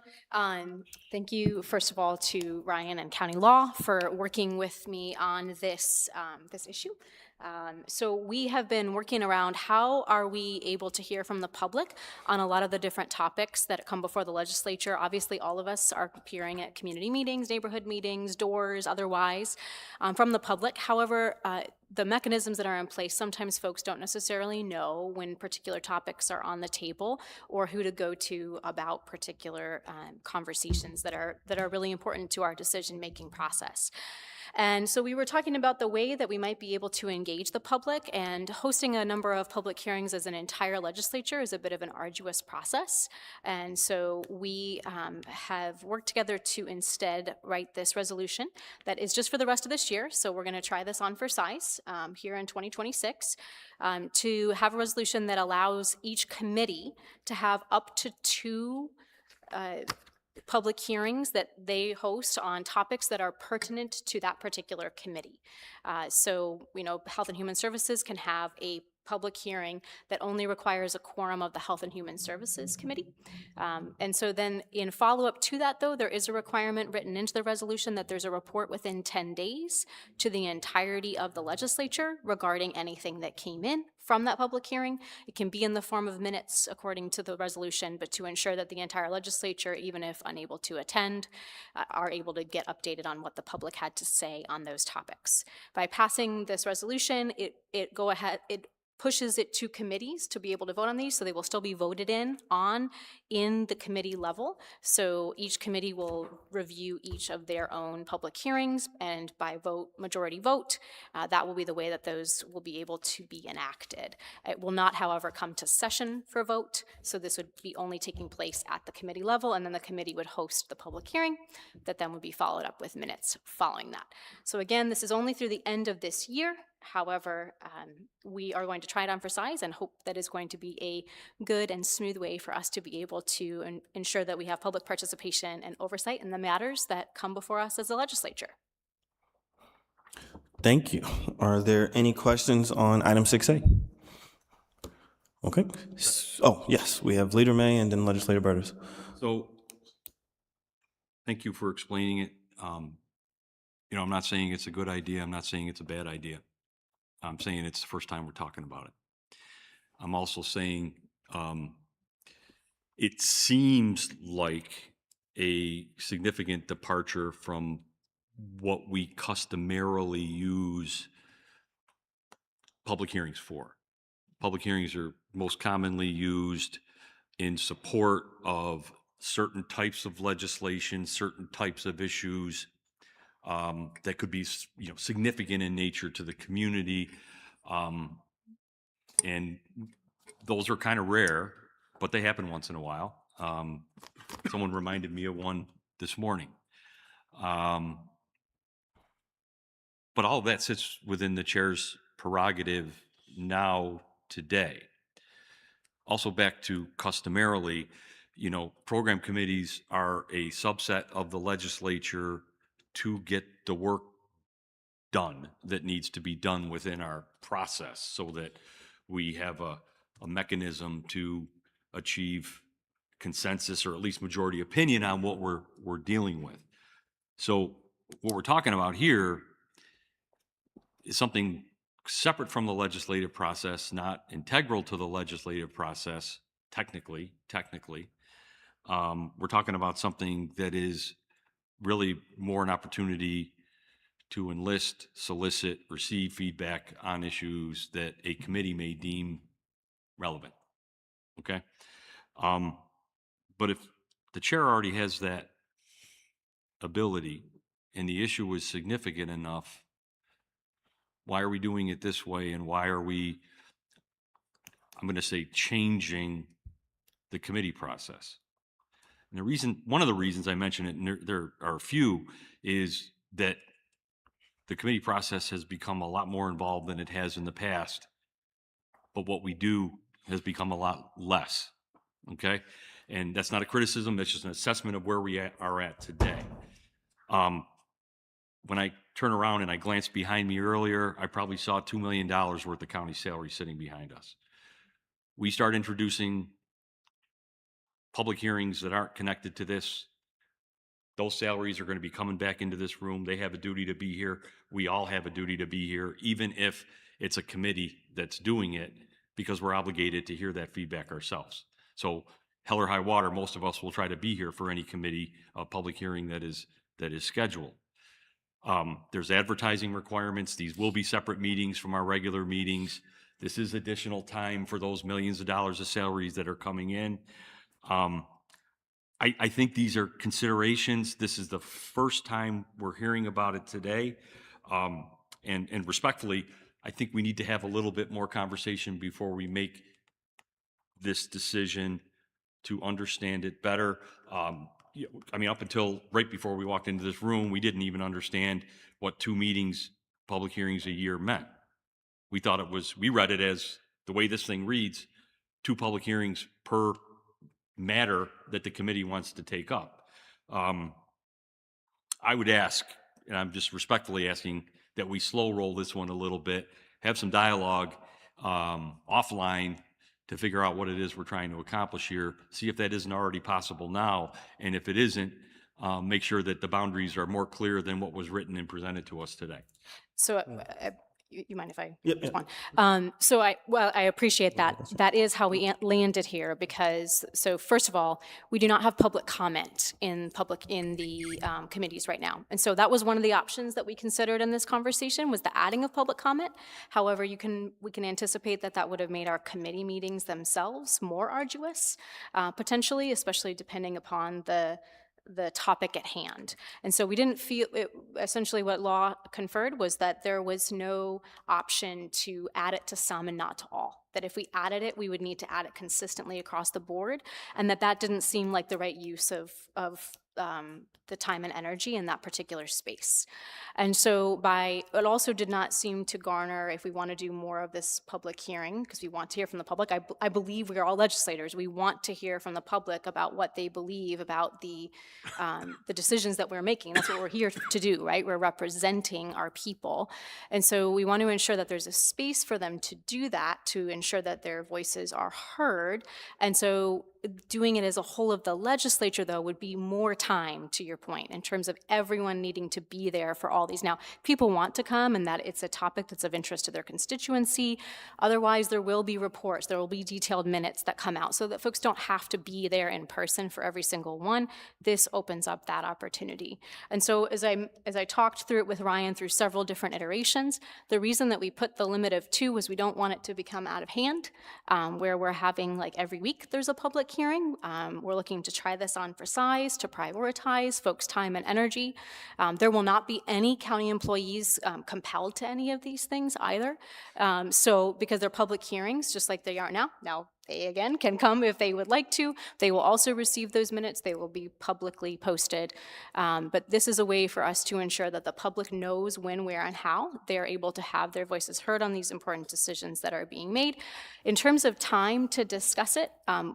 Thank you, first of all, to Ryan and County Law for working with me on this issue. So we have been working around how are we able to hear from the public on a lot of the different topics that come before the legislature. Obviously, all of us are appearing at community meetings, neighborhood meetings, doors, otherwise, from the public. However, the mechanisms that are in place, sometimes folks don't necessarily know when particular topics are on the table or who to go to about particular conversations that are really important to our decision-making process. And so we were talking about the way that we might be able to engage the public, and hosting a number of public hearings as an entire legislature is a bit of an arduous process. And so we have worked together to instead write this resolution that is just for the rest of this year. So we're going to try this on for size here in 2026 to have a resolution that allows each committee to have up to 2 public hearings that they host on topics that are pertinent to that particular committee. So, Health and Human Services can have a public hearing that only requires a quorum of the Health and Human Services Committee. And so then in follow-up to that, though, there is a requirement written into the resolution that there's a report within 10 days to the entirety of the legislature regarding anything that came in from that public hearing. It can be in the form of minutes according to the resolution, but to ensure that the entire legislature, even if unable to attend, are able to get updated on what the public had to say on those topics. By passing this resolution, it pushes it to committees to be able to vote on these, so they will still be voted in the committee level. So each committee will review each of their own public hearings, and by majority vote, that will be the way that those will be able to be enacted. It will not, however, come to session for vote, so this would be only taking place at the committee level, and then the committee would host the public hearing that then would be followed up with minutes following that. So again, this is only through the end of this year. However, we are going to try it on for size and hope that is going to be a good and smooth way for us to be able to ensure that we have public participation and oversight in the matters that come before us as a legislature. Thank you. Are there any questions on item 6A? Okay. Oh, yes, we have Leader May and then Legislator Burtis. So thank you for explaining it. I'm not saying it's a good idea. I'm not saying it's a bad idea. I'm saying it's the first time we're talking about it. I'm also saying it seems like a significant departure from what we customarily use public hearings for. Public hearings are most commonly used in support of certain types of legislation, certain types of issues that could be, significant in nature to the community. And those are kind of rare, but they happen once in a while. Someone reminded me of one this morning. But all of that sits within the chair's prerogative now, today. Also back to customarily, program committees are a subset of the legislature to get the work done that needs to be done within our process, so that we have a mechanism to achieve consensus or at least majority opinion on what we're dealing with. So what we're talking about here is something separate from the legislative process, not integral to the legislative process, technically. We're talking about something that is really more an opportunity to enlist, solicit, receive feedback on issues that a committee may deem relevant, okay? But if the chair already has that ability and the issue is significant enough, why are we doing it this way, and why are we, I'm going to say, changing the committee process? And one of the reasons I mention it, and there are a few, is that the committee process has become a lot more involved than it has in the past, but what we do has become a lot less, okay? And that's not a criticism, that's just an assessment of where we are at today. When I turn around and I glanced behind me earlier, I probably saw $2 million worth of county salary sitting behind us. We start introducing public hearings that aren't connected to this. Those salaries are going to be coming back into this room. They have a duty to be here. We all have a duty to be here, even if it's a committee that's doing it, because we're obligated to hear that feedback ourselves. So hell or high water, most of us will try to be here for any committee public hearing that is scheduled. There's advertising requirements. These will be separate meetings from our regular meetings. This is additional time for those millions of dollars of salaries that are coming in. I think these are considerations. This is the first time we're hearing about it today. And respectfully, I think we need to have a little bit more conversation before we make this decision to understand it better. I mean, up until right before we walked into this room, we didn't even understand what 2 meetings, public hearings a year meant. We thought it was, we read it as, the way this thing reads, 2 public hearings per matter that the committee wants to take up. I would ask, and I'm just respectfully asking, that we slow roll this one a little bit, have some dialogue offline to figure out what it is we're trying to accomplish here, see if that isn't already possible now, and if it isn't, make sure that the boundaries are more clear than what was written and presented to us today. So, you mind if I Yep, yep. respond? So I appreciate that. That is how we landed here because, so first of all, we do not have public comment in the committees right now. And so that was one of the options that we considered in this conversation was the adding of public comment. However, we can anticipate that that would have made our committee meetings themselves more arduous, potentially, especially depending upon the topic at hand. And so we didn't feel, essentially what law conferred was that there was no option to add it to some and not to all. That if we added it, we would need to add it consistently across the board, and that didn't seem like the right use of the time and energy in that particular space. And so it also did not seem to garner, if we want to do more of this public hearing, because we want to hear from the public, I believe we are all legislators, we want to hear from the public about what they believe about the decisions that we're making. That's what we're here to do, right? We're representing our people. And so we want to ensure that there's a space for them to do that, to ensure that their voices are heard. And so doing it as a whole of the legislature, though, would be more time, to your point, in terms of everyone needing to be there for all these. Now, people want to come and that it's a topic that's of interest to their constituency. Otherwise, there will be reports, there will be detailed minutes that come out so that folks don't have to be there in person for every single one. This opens up that opportunity. And so as I talked through it with Ryan through several different iterations, the reason that we put the limit of 2 was we don't want it to become out of hand, where we're having like every week there's a public hearing. We're looking to try this on for size, to prioritize folks' time and energy. There will not be any county employees compelled to any of these things either. So because they're public hearings, just like they are now. Now, they, again, can come if they would like to. They will also receive those minutes. They will be publicly posted. But this is a way for us to ensure that the public knows when, where, and how they're able to have their voices heard on these important decisions that are being made. In terms of time to discuss it,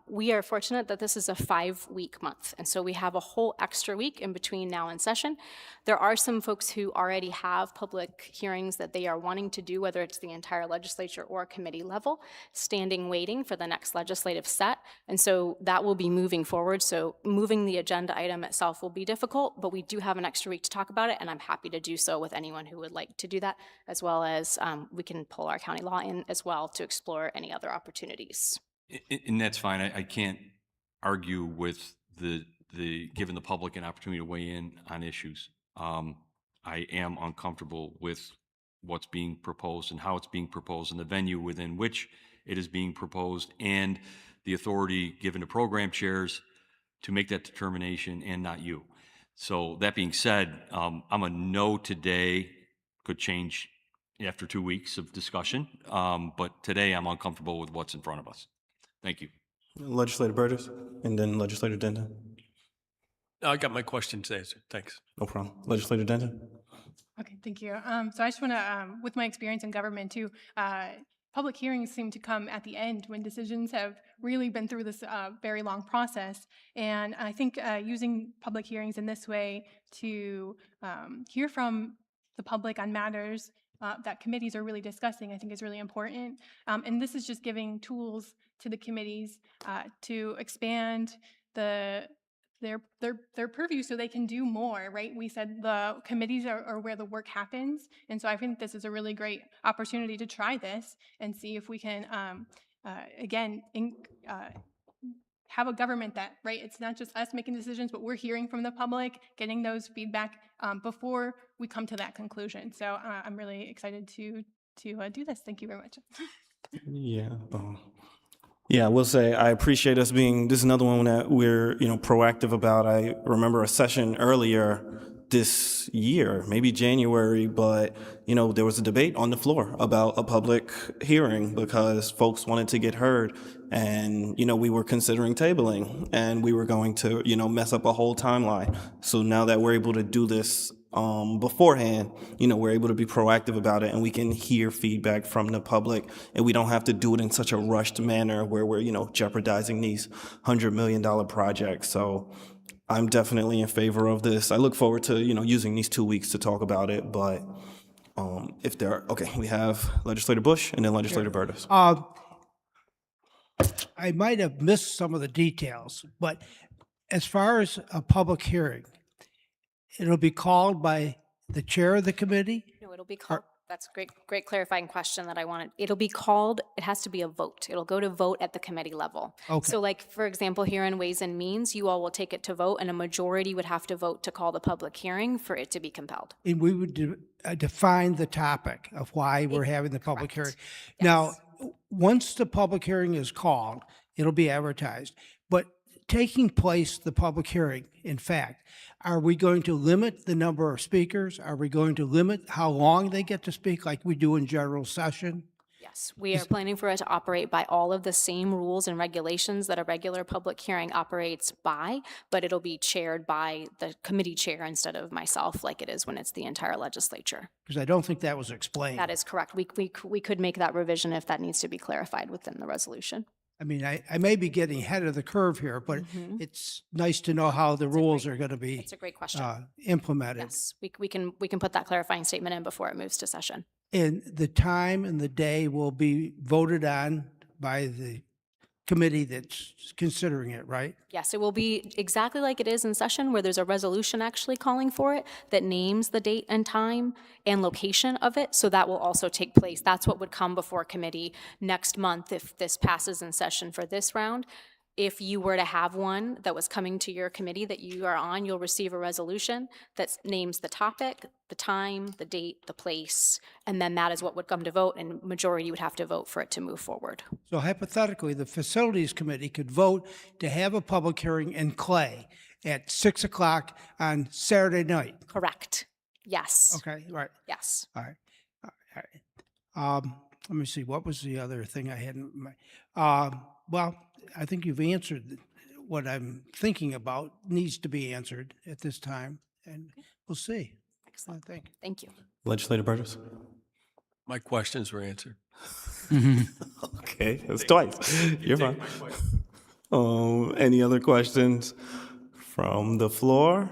we are fortunate that this is a 5-week month. And so we have a whole extra week in between now and session. There are some folks who already have public hearings that they are wanting to do, whether it's the entire legislature or committee level, standing waiting for the next legislative set. And so that will be moving forward. So moving the agenda item itself will be difficult, but we do have an extra week to talk about it, and I'm happy to do so with anyone who would like to do that, as well as we can pull our county law in as well to explore any other opportunities. And that's fine. I can't argue with the giving the public an opportunity to weigh in on issues. I am uncomfortable with what's being proposed and how it's being proposed and the venue within which it is being proposed and the authority given to program chairs to make that determination and not you. So that being said, I'm a no today, could change after 2 weeks of discussion, but today I'm uncomfortable with what's in front of us. Thank you. Legislator Burgess, and then Legislator Denton. I got my questions answered. Thanks. No problem. Legislator Denton. Okay, thank you. So I just want to, with my experience in government too, public hearings seem to come at the end when decisions have really been through this very long process. And I think using public hearings in this way to hear from the public on matters that committees are really discussing, I think is really important. And this is just giving tools to the committees to expand their purview so they can do more, right? We said the committees are where the work happens. And so I think this is a really great opportunity to try this and see if we can, again, have a government that, right, it's not just us making decisions, but we're hearing from the public, getting those feedback before we come to that conclusion. So I'm really excited to do this. Thank you very much. Yeah. Yeah, I will say I appreciate us being, this is another one that we're, proactive about. I remember a session earlier this year, maybe January, but, there was a debate on the floor about a public hearing because folks wanted to get heard. And, we were considering tabling and we were going to, mess up a whole timeline. So now that we're able to do this beforehand, we're able to be proactive about it and we can hear feedback from the public and we don't have to do it in such a rushed manner where we're, jeopardizing these $100 million projects. So I'm definitely in favor of this. I look forward to, using these 2 weeks to talk about it, but if there are, okay, we have Legislator Bush and then Legislator Burtis. I might have missed some of the details, but as far as a public hearing, it'll be called by the chair of the committee? No, it'll be called, that's a great clarifying question that I wanted. It'll be called, it has to be a vote. It'll go to vote at the committee level. Okay. So like, for example, here in Ways and Means, you all will take it to vote and a majority would have to vote to call the public hearing for it to be compelled. And we would define the topic of why we're having the public hearing. Now, once the public hearing is called, it'll be advertised. But taking place, the public hearing, in fact, are we going to limit the number of speakers? Are we going to limit how long they get to speak like we do in general session? Yes, we are planning for it to operate by all of the same rules and regulations that a regular public hearing operates by, but it'll be chaired by the committee chair instead of myself like it is when it's the entire legislature. Because I don't think that was explained. That is correct. We could make that revision if that needs to be clarified within the resolution. I mean, I may be getting ahead of the curve here, but it's nice to know how the rules are going to be It's a great question. implemented. Yes, we can put that clarifying statement in before it moves to session. And the time and the day will be voted on by the committee that's considering it, right? Yes, it will be exactly like it is in session where there's a resolution actually calling for it that names the date and time and location of it. So that will also take place. That's what would come before committee next month if this passes in session for this round. If you were to have one that was coming to your committee that you are on, you'll receive a resolution that names the topic, the time, the date, the place, and then that is what would come to vote, and majority would have to vote for it to move forward. So hypothetically, the facilities committee could vote to have a public hearing in Clay at 6 o'clock on Saturday night. Correct. Yes. Okay, right. Yes. All right. All right. Let me see, what was the other thing I had in mind? Well, I think you've answered what I'm thinking about, needs to be answered at this time, and we'll see. Excellent. Thank you. Thank you. Legislator Burtis. My questions were answered. Okay, that's twice. You're fine. Any other questions from the floor?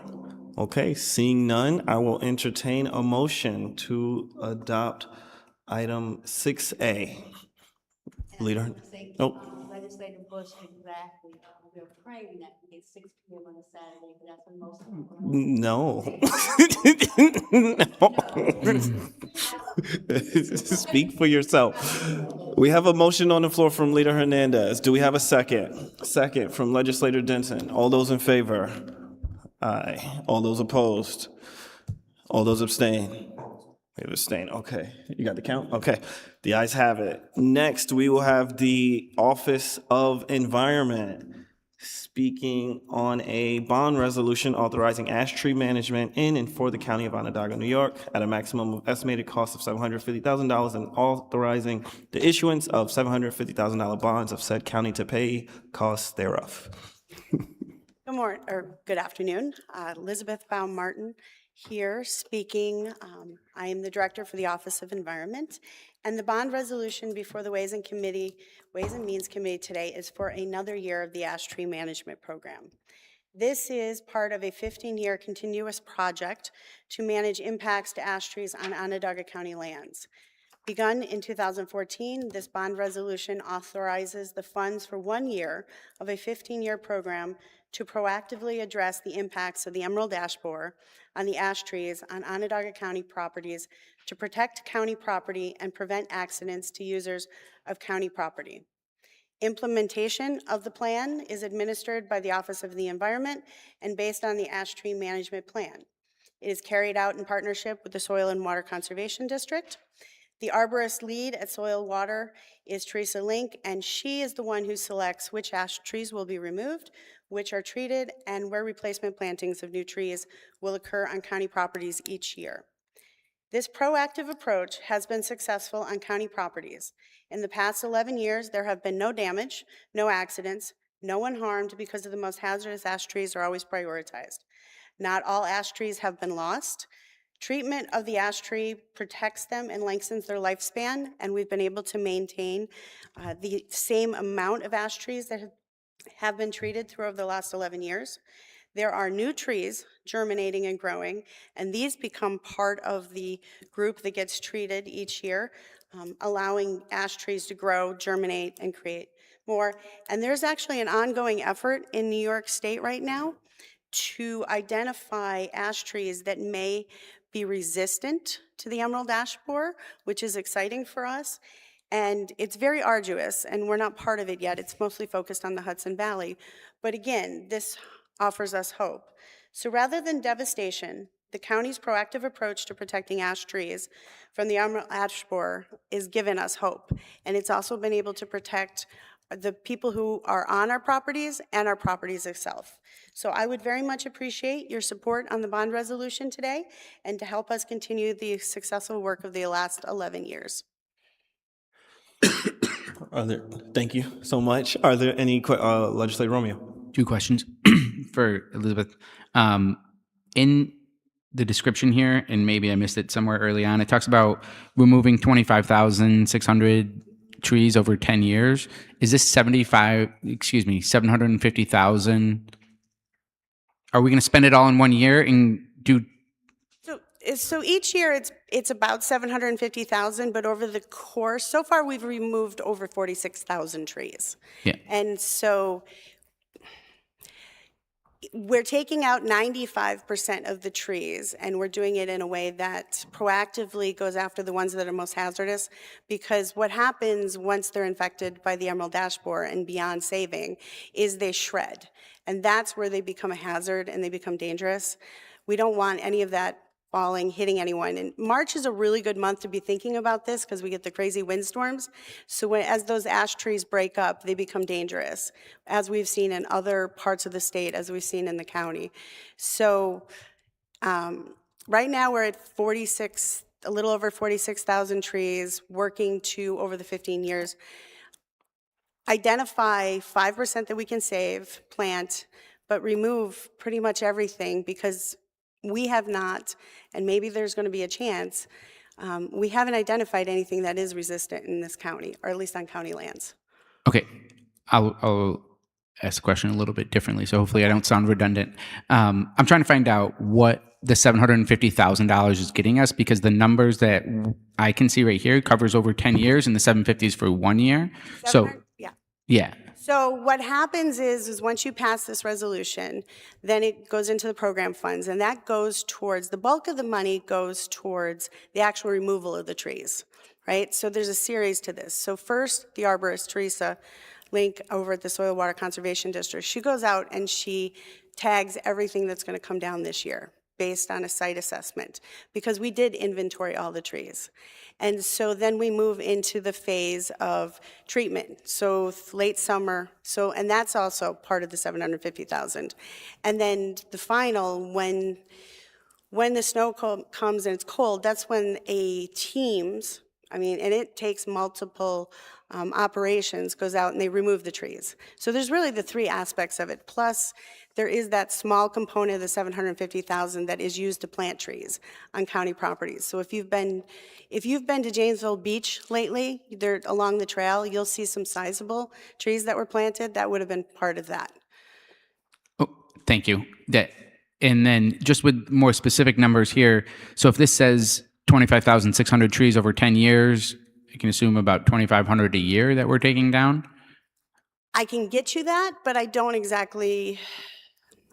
Okay, seeing none, I will entertain a motion to adopt item 6A. Leader? Nope. Legislator Bush, exactly. We're praying that we get 6 p.m. on a Saturday, but that's when most No. No. Speak for yourself. We have a motion on the floor from Leader Hernandez. Do we have a second? Second from Legislator Denson. All those in favor? Aye. All those opposed? All those abstain? We have abstain. Okay. You got the count? Okay. The ayes have it. Next, we will have the Office of Environment speaking on a bond resolution authorizing ash tree management in and for the County of Onondaga, New York, at a maximum of estimated cost of $750,000 and authorizing the issuance of $750,000 bonds of said county to pay costs thereof. Good morning, or good afternoon. Elizabeth Baum-Martin here speaking. I am the director for the Office of Environment, and the bond resolution before the Ways and Means Committee today is for another year of the ash tree management program. This is part of a 15-year continuous project to manage impacts to ash trees on Onondaga County lands. Begun in 2014, this bond resolution authorizes the funds for 1 year of a 15-year program to proactively address the impacts of the emerald ash borer on the ash trees on Onondaga County properties to protect county property and prevent accidents to users of county property. Implementation of the plan is administered by the Office of the Environment and based on the ash tree management plan. It is carried out in partnership with the Soil and Water Conservation District. The arborist lead at Soil Water is Teresa Link, and she is the one who selects which ash trees will be removed, which are treated, and where replacement plantings of new trees will occur on county properties each year. This proactive approach has been successful on county properties. In the past 11 years, there have been no damage, no accidents, no one harmed because of the most hazardous ash trees are always prioritized. Not all ash trees have been lost. Treatment of the ash tree protects them and lengthens their lifespan, and we've been able to maintain the same amount of ash trees that have been treated throughout the last 11 years. There are new trees germinating and growing, and these become part of the group that gets treated each year, allowing ash trees to grow, germinate, and create more. And there's actually an ongoing effort in New York State right now to identify ash trees that may be resistant to the emerald ash borer, which is exciting for us. And it's very arduous, and we're not part of it yet. It's mostly focused on the Hudson Valley. But again, this offers us hope. So rather than devastation, the county's proactive approach to protecting ash trees from the emerald ash borer is given us hope. And it's also been able to protect the people who are on our properties and our properties itself. So I would very much appreciate your support on the bond resolution today and to help us continue the successful work of the last 11 years. Thank you so much. Are there any, Legislator Romeo? 2 questions for Elizabeth. In the description here, and maybe I missed it somewhere early on, it talks about removing 25,600 trees over 10 years. Is this 750,000? Are we going to spend it all in 1 year and do? So each year it's about 750,000, but over the course, so far we've removed over 46,000 trees. Yeah. And so we're taking out 95% of the trees, and we're doing it in a way that proactively goes after the ones that are most hazardous, because what happens once they're infected by the emerald ash borer and beyond saving is they shred. And that's where they become a hazard and they become dangerous. We don't want any of that falling, hitting anyone. And March is a really good month to be thinking about this because we get the crazy windstorms. So as those ash trees break up, they become dangerous, as we've seen in other parts of the state, as we've seen in the county. So right now we're at a little over 46,000 trees, working to, over the 15 years, identify 5% that we can save, plant, but remove pretty much everything, because we have not, and maybe there's going to be a chance, we haven't identified anything that is resistant in this county, or at least on county lands. Okay, I'll ask the question a little bit differently, so hopefully I don't sound redundant. I'm trying to find out what the $750,000 is getting us, because the numbers that I can see right here covers over 10 years, and the 750 is for 1 year. So, yeah. So what happens is once you pass this resolution, then it goes into the program funds, and that goes towards, the bulk of the money goes towards the actual removal of the trees, right? So there's a series to this. So first, the arborist, Teresa Link, over at the Soil Water Conservation District, she goes out and she tags everything that's going to come down this year based on a site assessment, because we did inventory all the trees. And so then we move into the phase of treatment, so late summer, and that's also part of the 750,000. And then the final, when the snow comes and it's cold, that's when and it takes multiple operations, goes out and they remove the trees. So there's really the 3 aspects of it. Plus, there is that small component of the 750,000 that is used to plant trees on county properties. So if you've been to Janesville Beach lately, there along the trail, you'll see some sizable trees that were planted. That would have been part of that. Oh, thank you. And then just with more specific numbers here, so if this says 25,600 trees over 10 years, I can assume about 2,500 a year that we're taking down? I can get you that, but I don't exactly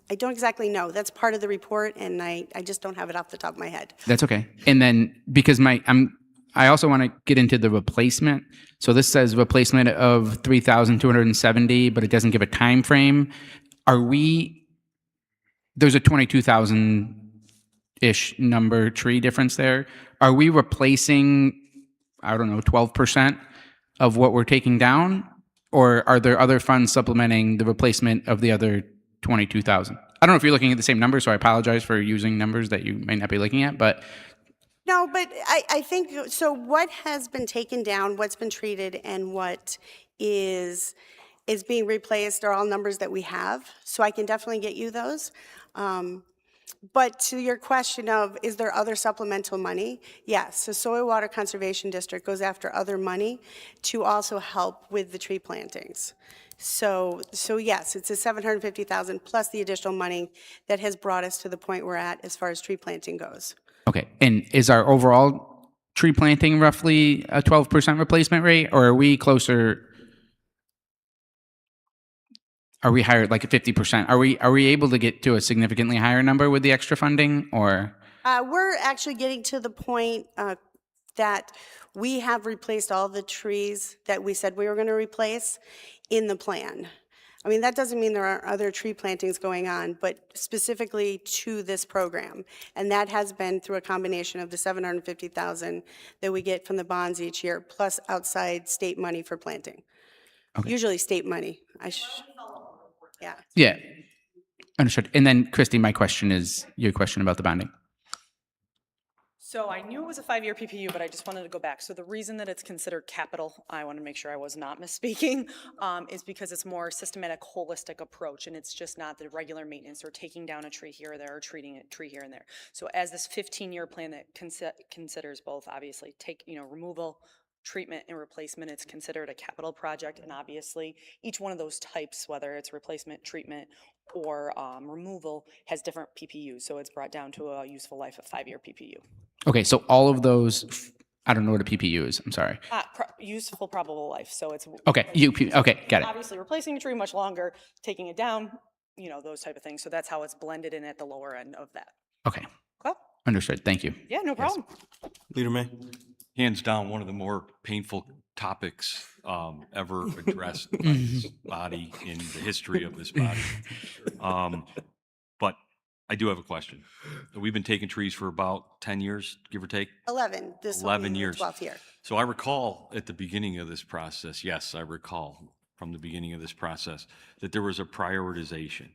know. That's part of the report, and I just don't have it off the top of my head. That's okay. And then, because I also want to get into the replacement. So this says replacement of 3,270, but it doesn't give a time frame. There's a 22,000-ish number tree difference there. Are we replacing I don't know, 12% of what we're taking down? Or are there other funds supplementing the replacement of the other 22,000? I don't know if you're looking at the same number, so I apologize for using numbers that you may not be looking at, but No, but I think, so what has been taken down, what's been treated, and what is being replaced are all numbers that we have, so I can definitely get you those. But to your question of, is there other supplemental money? Yes, the Soil Water Conservation District goes after other money to also help with the tree plantings. So yes, it's a 750,000 plus the additional money that has brought us to the point we're at as far as tree planting goes. okay. And is our overall tree planting roughly a 12% replacement rate, or are we closer? Are we higher, like a 50%? Are we able to get to a significantly higher number with the extra funding, or? We're actually getting to the point that we have replaced all the trees that we said we were going to replace in the plan. I mean, that doesn't mean there aren't other tree plantings going on, but specifically to this program. And that has been through a combination of the 750,000 that we get from the bonds each year, plus outside state money for planting. Okay. Usually state money. Yeah. Yeah, understood. And then, Christy, my question is your question about the bonding. So I knew it was a 5-year PPU, but I just wanted to go back. So the reason that it's considered capital, I want to make sure I was not misspeaking, is because it's more systematic, holistic approach, and it's just not the regular maintenance or taking down a tree here or there or treating a tree here and there. So as this 15-year plan that considers both, obviously, removal, treatment, and replacement, it's considered a capital project, and obviously each one of those types, whether it's replacement, treatment, or removal, has different PPUs. So it's brought down to a useful life of 5-year PPU. Okay, so all of those, I don't know what a PPU is. I'm sorry. Useful probable life. So it's Okay, okay, got it. obviously replacing a tree much longer, taking it down, those type of things. So that's how it's blended in at the lower end of that. Okay, Well, understood. Thank you. yeah, no problem. Leader May. Hands down, one of the more painful topics ever addressed by this body in the history of this body. But I do have a question. We've been taking trees for about 10 years, give or take? 11. This will be 11 the years. 12th year. So I recall at the beginning of this process, yes, I recall from the beginning of this process, that there was a prioritization.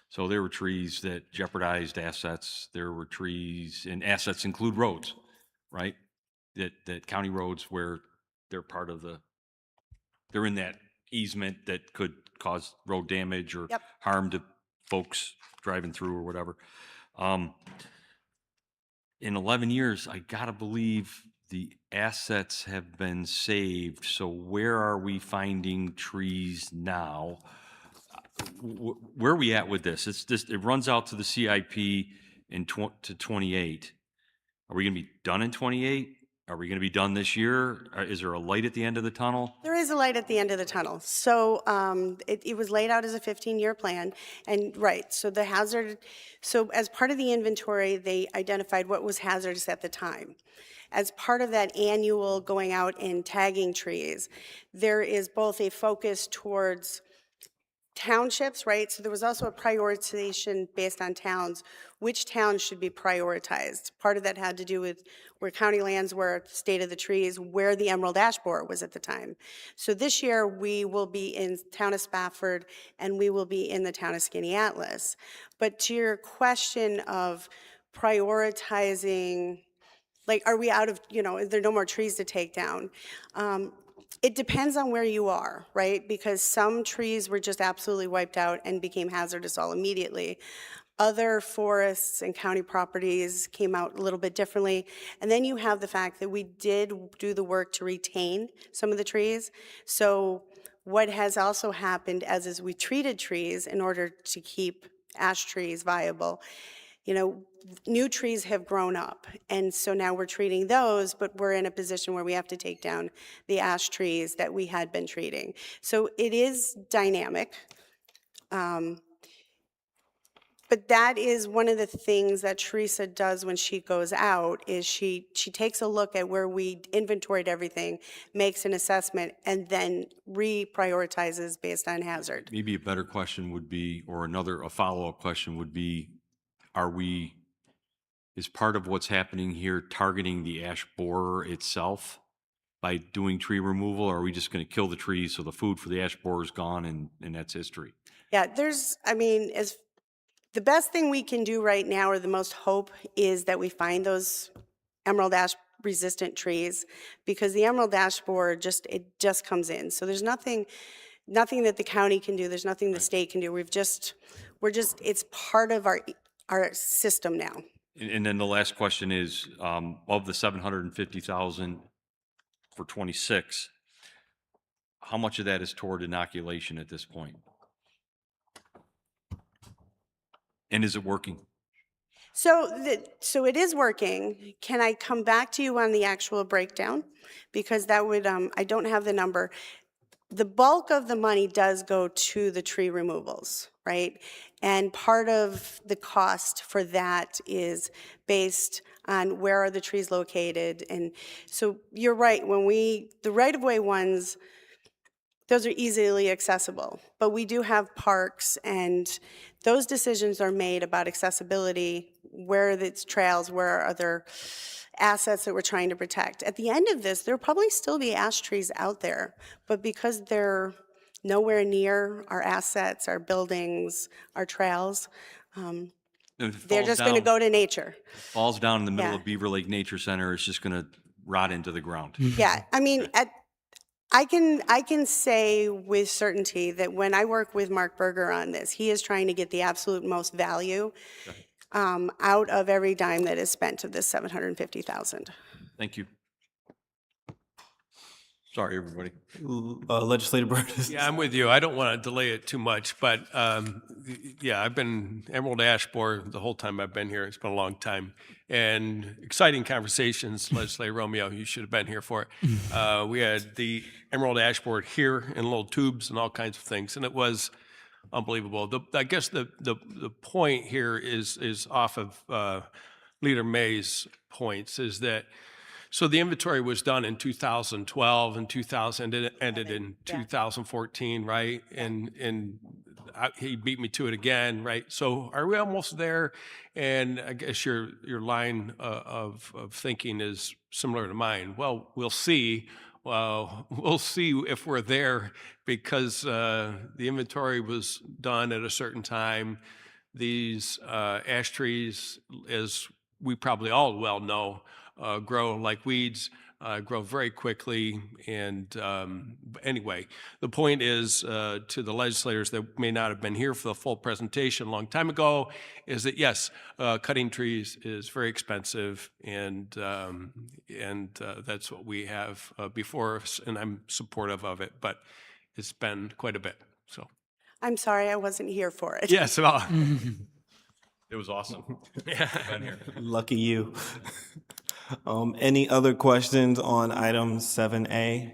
So there were trees that jeopardized assets. There were trees, and assets include roads, right? That county roads where they're they're in that easement that could cause road damage or Yep. harm to folks driving through or whatever. In 11 years, I gotta believe the assets have been saved. So where are we finding trees now? Where are we at with this? It runs out to the CIP to 28. Are we gonna be done in 28? Are we gonna be done this year? Is there a light at the end of the tunnel? There is a light at the end of the tunnel. So it was laid out as a 15-year plan, and right, so as part of the inventory, they identified what was hazardous at the time. As part of that annual going out and tagging trees, there is both a focus towards townships, right? So there was also a prioritization based on towns, which towns should be prioritized. Part of that had to do with where county lands were, state of the trees, where the emerald ash borer was at the time. So this year we will be in town of Spafford and we will be in the town of Skaneateles. But to your question of prioritizing, like, are we out of, is there no more trees to take down? It depends on where you are, right? Because some trees were just absolutely wiped out and became hazardous all immediately. Other forests and county properties came out a little bit differently. And then you have the fact that we did do the work to retain some of the trees. So what has also happened as we treated trees in order to keep ash trees viable, new trees have grown up, and so now we're treating those, but we're in a position where we have to take down the ash trees that we had been treating. So it is dynamic, but that is one of the things that Teresa does when she goes out, is she takes a look at where we inventoried everything, makes an assessment, and then reprioritizes based on hazard. Maybe a better question would be, or a follow-up question would be, is part of what's happening here targeting the ash borer itself? by doing tree removal, or are we just gonna kill the trees so the food for the ash borer is gone and that's history? Yeah, I mean, the best thing we can do right now, or the most hope, is that we find those emerald ash resistant trees, because the emerald ash borer it just comes in. So there's nothing that the county can do, there's nothing the state can do. It's part of our system now. And then the last question is, of the 750,000 for 26, how much of that is toward inoculation at this point? And is it working? So it is working. Can I come back to you on the actual breakdown? Because that would, I don't have the number. The bulk of the money does go to the tree removals, right? And part of the cost for that is based on where are the trees located. And so you're right, the right-of-way ones, those are easily accessible. But we do have parks, and those decisions are made about accessibility, where it's trails, where are other assets that we're trying to protect. At the end of this, there'll probably still be ash trees out there, but because they're nowhere near our assets, our buildings, our trails, they're just going to go to nature. Falls down in the middle Yeah. of Beaver Lake Nature Center, it's just gonna rot into the ground. Yeah, I mean, I can say with certainty that when I work with Mark Berger on this, he is trying to get the absolute most value out of every dime that is spent of this 750,000. Thank you. Sorry, everybody. Legislator Burtis. Yeah, I'm with you. I don't want to delay it too much, but yeah, I've been Emerald Ash Borer the whole time I've been here. It's been a long time. And exciting conversations, Legislator Romeo, you should have been here for it. We had the Emerald Ash Borer here in little tubes and all kinds of things, and it was unbelievable. I guess the point here is off of Leader May's points, is that so the inventory was done in 2012 and 2000 it ended in 2014, right? And he beat me to it again, right? So are we almost there? And I guess your line of thinking is similar to mine. Well, we'll see. We'll see if we're there, because the inventory was done at a certain time. These ash trees, as we probably all well know, grow like weeds, grow very quickly. And anyway, the point is to the legislators that may not have been here for the full presentation a long time ago, is that yes, cutting trees is very expensive, and that's what we have before us, and I'm supportive of it, but it's been quite a bit. So I'm sorry I wasn't here for it. yes, well, It was awesome. Been here. Lucky you. Any other questions on item 7A?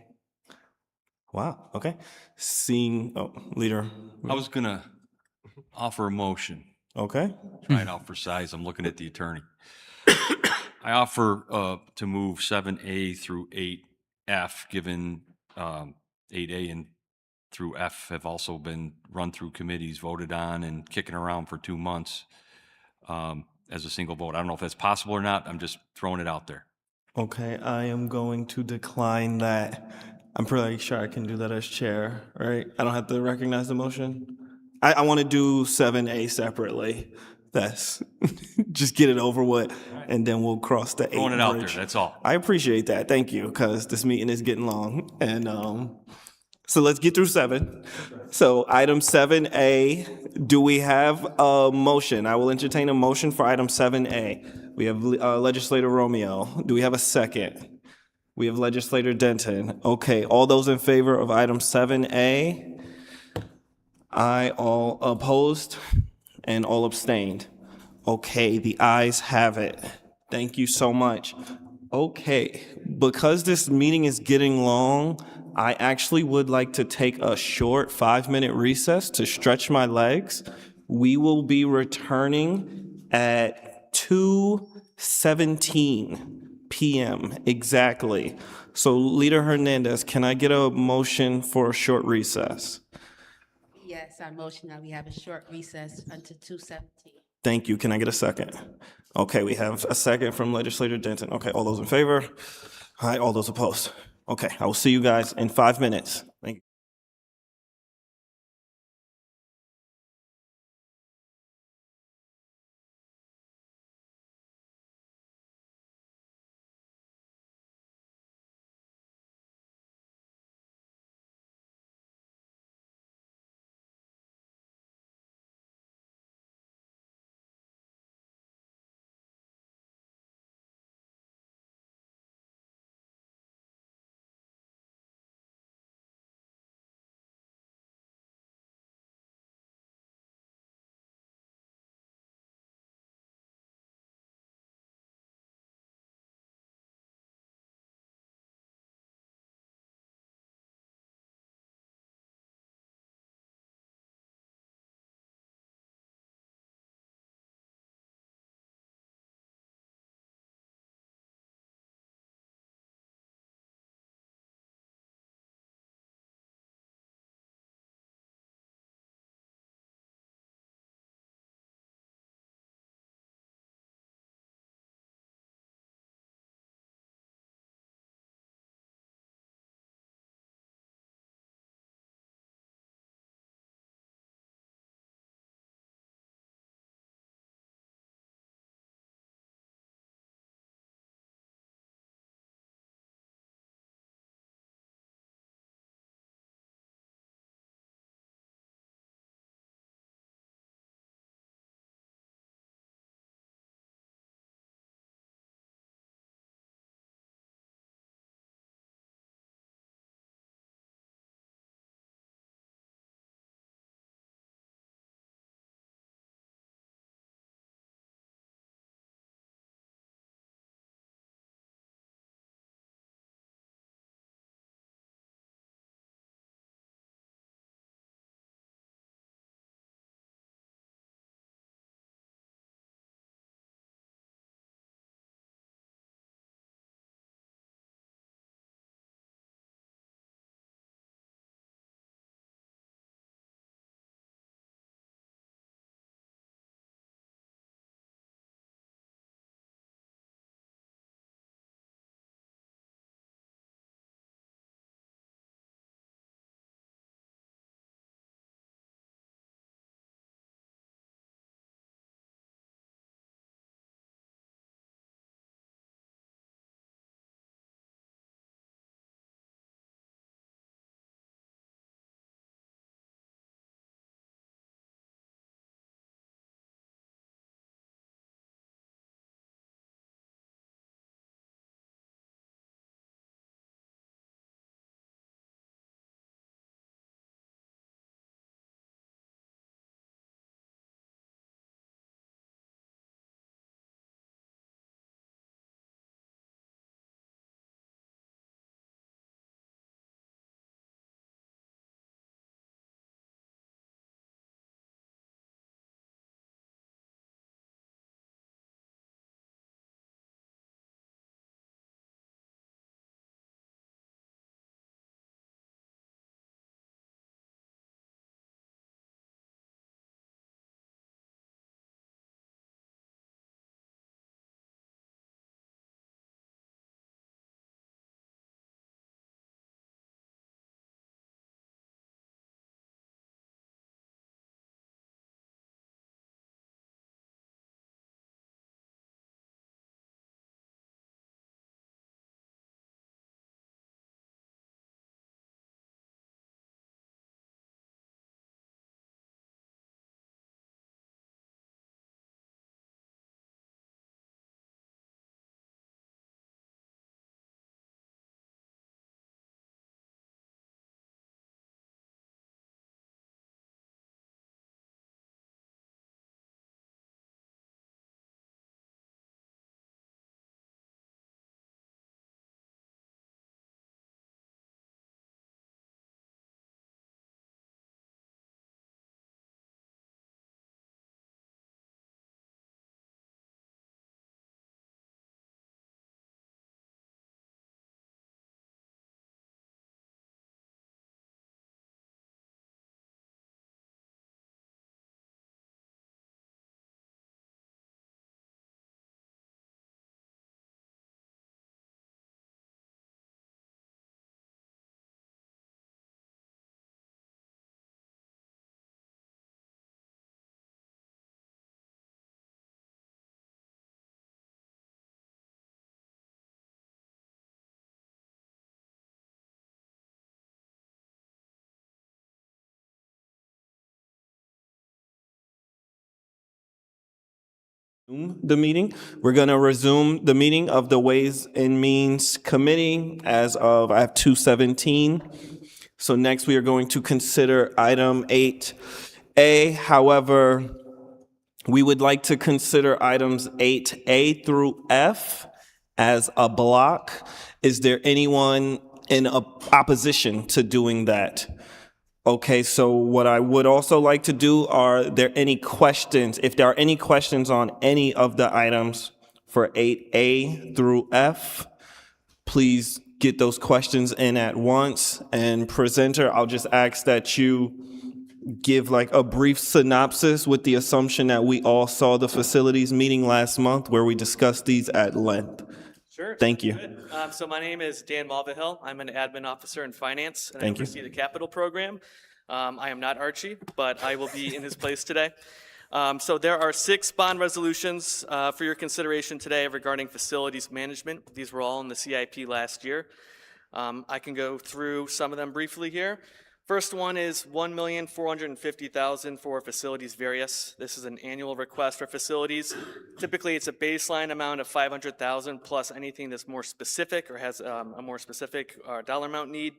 Wow, okay. Leader. I was gonna offer a motion. Okay. Try it out for size. I'm looking at the attorney. I offer to move 7A through 8F, given 8A and through F have also been run through committees, voted on, and kicking around for 2 months as a single vote. I don't know if that's possible or not. I'm just throwing it out there. Okay, I am going to decline that. I'm pretty sure I can do that as chair, right? I don't have to recognize the motion. I want to do 7A separately. That's just get it over with, and then we'll cross the 8 Throwing it out bridge. there, that's all. I appreciate that. Thank you, because this meeting is getting long. And so let's get through 7. So item 7A, do we have a motion? I will entertain a motion for item 7A. We have Legislator Romeo. Do we have a second? We have Legislator Denton. Okay, all those in favor of item 7A? Aye, all opposed, and all abstained. Okay, the ayes have it. Thank you so much. Okay, because this meeting is getting long, I actually would like to take a short 5-minute recess to stretch my legs. We will be returning at 2:17 p.m. exactly. So Leader Hernandez, can I get a motion for a short recess? Yes, I motion that we have a short recess until 2:17. Thank you. Can I get a second? Okay, we have a second from Legislator Denton. Okay, all those in favor? Aye, all those opposed. Okay, I will see you guys in 5 minutes. Thank you. The meeting. We're going to resume the meeting of the Ways and Means Committee as of, I have 2:17. So next we are going to consider item 8A. However, we would like to consider items 8A through F as a block. Is there anyone in opposition to doing that? Okay, so what I would also like to do, are there any questions? If there are any questions on any of the items for 8A through F, please get those questions in at once. And presenter, I'll just ask that you give like a brief synopsis with the assumption that we all saw the facilities meeting last month where we discussed these at length. Sure. Thank you. Good. So my name is Dan Mulvihill. I'm an admin officer in finance, and Thank I you. oversee the capital program. I am not Archie, but I will be in his place today. So there are 6 bond resolutions for your consideration today regarding facilities management. These were all in the CIP last year. I can go through some of them briefly here. First one is $1,450,000 for facilities various. This is an annual request for facilities. Typically, it's a baseline amount of $500,000 plus anything that's more specific or has a more specific dollar amount need.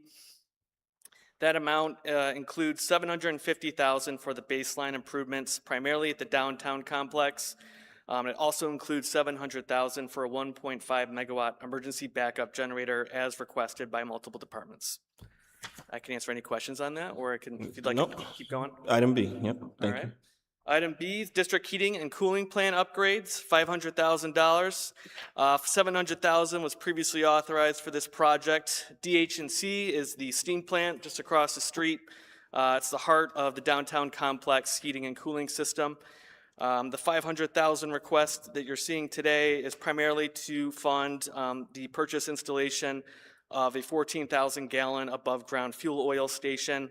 That amount includes $750,000 for the baseline improvements, primarily at the downtown complex. It also includes $700,000 for a 1.5 megawatt emergency backup generator as requested by multiple departments. I can answer any questions on that, or I can, if you'd like Nope. to keep going. Item B, yep, All thank right. you. Item B, district heating and cooling plant upgrades, $500,000. $700,000 was previously authorized for this project. DH&C is the steam plant just across the street. It's the heart of the downtown complex heating and cooling system. The $500,000 request that you're seeing today is primarily to fund the purchase installation of a 14,000 gallon above ground fuel oil station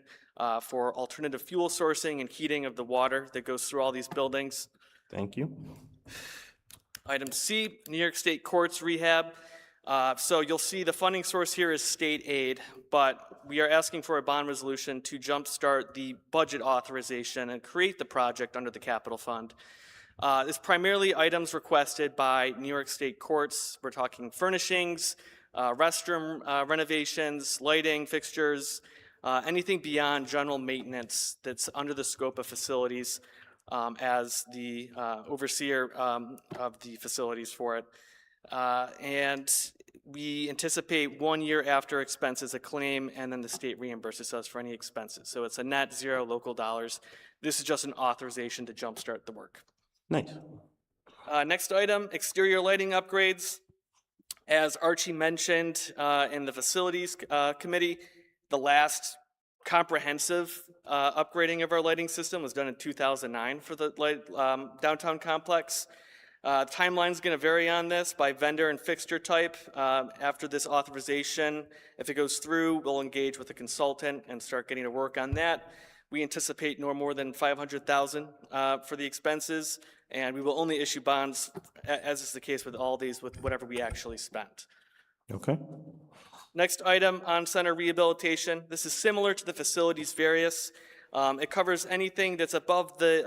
for alternative fuel sourcing and heating of the water that goes through all these buildings. Thank you. Item C, New York State Courts rehab. So you'll see the funding source here is state aid, but we are asking for a bond resolution to jumpstart the budget authorization and create the project under the capital fund. It's primarily items requested by New York State Courts. We're talking furnishings, restroom renovations, lighting, fixtures, anything beyond general maintenance that's under the scope of facilities as the overseer of the facilities for it. And we anticipate 1 year after expenses a claim, and then the state reimburses us for any expenses. So it's a net zero local dollars. This is just an authorization to jumpstart the work. Nice. Next item, exterior lighting upgrades. As Archie mentioned in the facilities committee, the last comprehensive upgrading of our lighting system was done in 2009 for the downtown complex. Timeline's going to vary on this by vendor and fixture type. After this authorization, if it goes through, we'll engage with a consultant and start getting to work on that. We anticipate no more than $500,000 for the expenses, and we will only issue bonds, as is the case with all these, with whatever we actually spent. Okay. Next item, on-center rehabilitation. This is similar to the facilities various. It covers anything that's above the,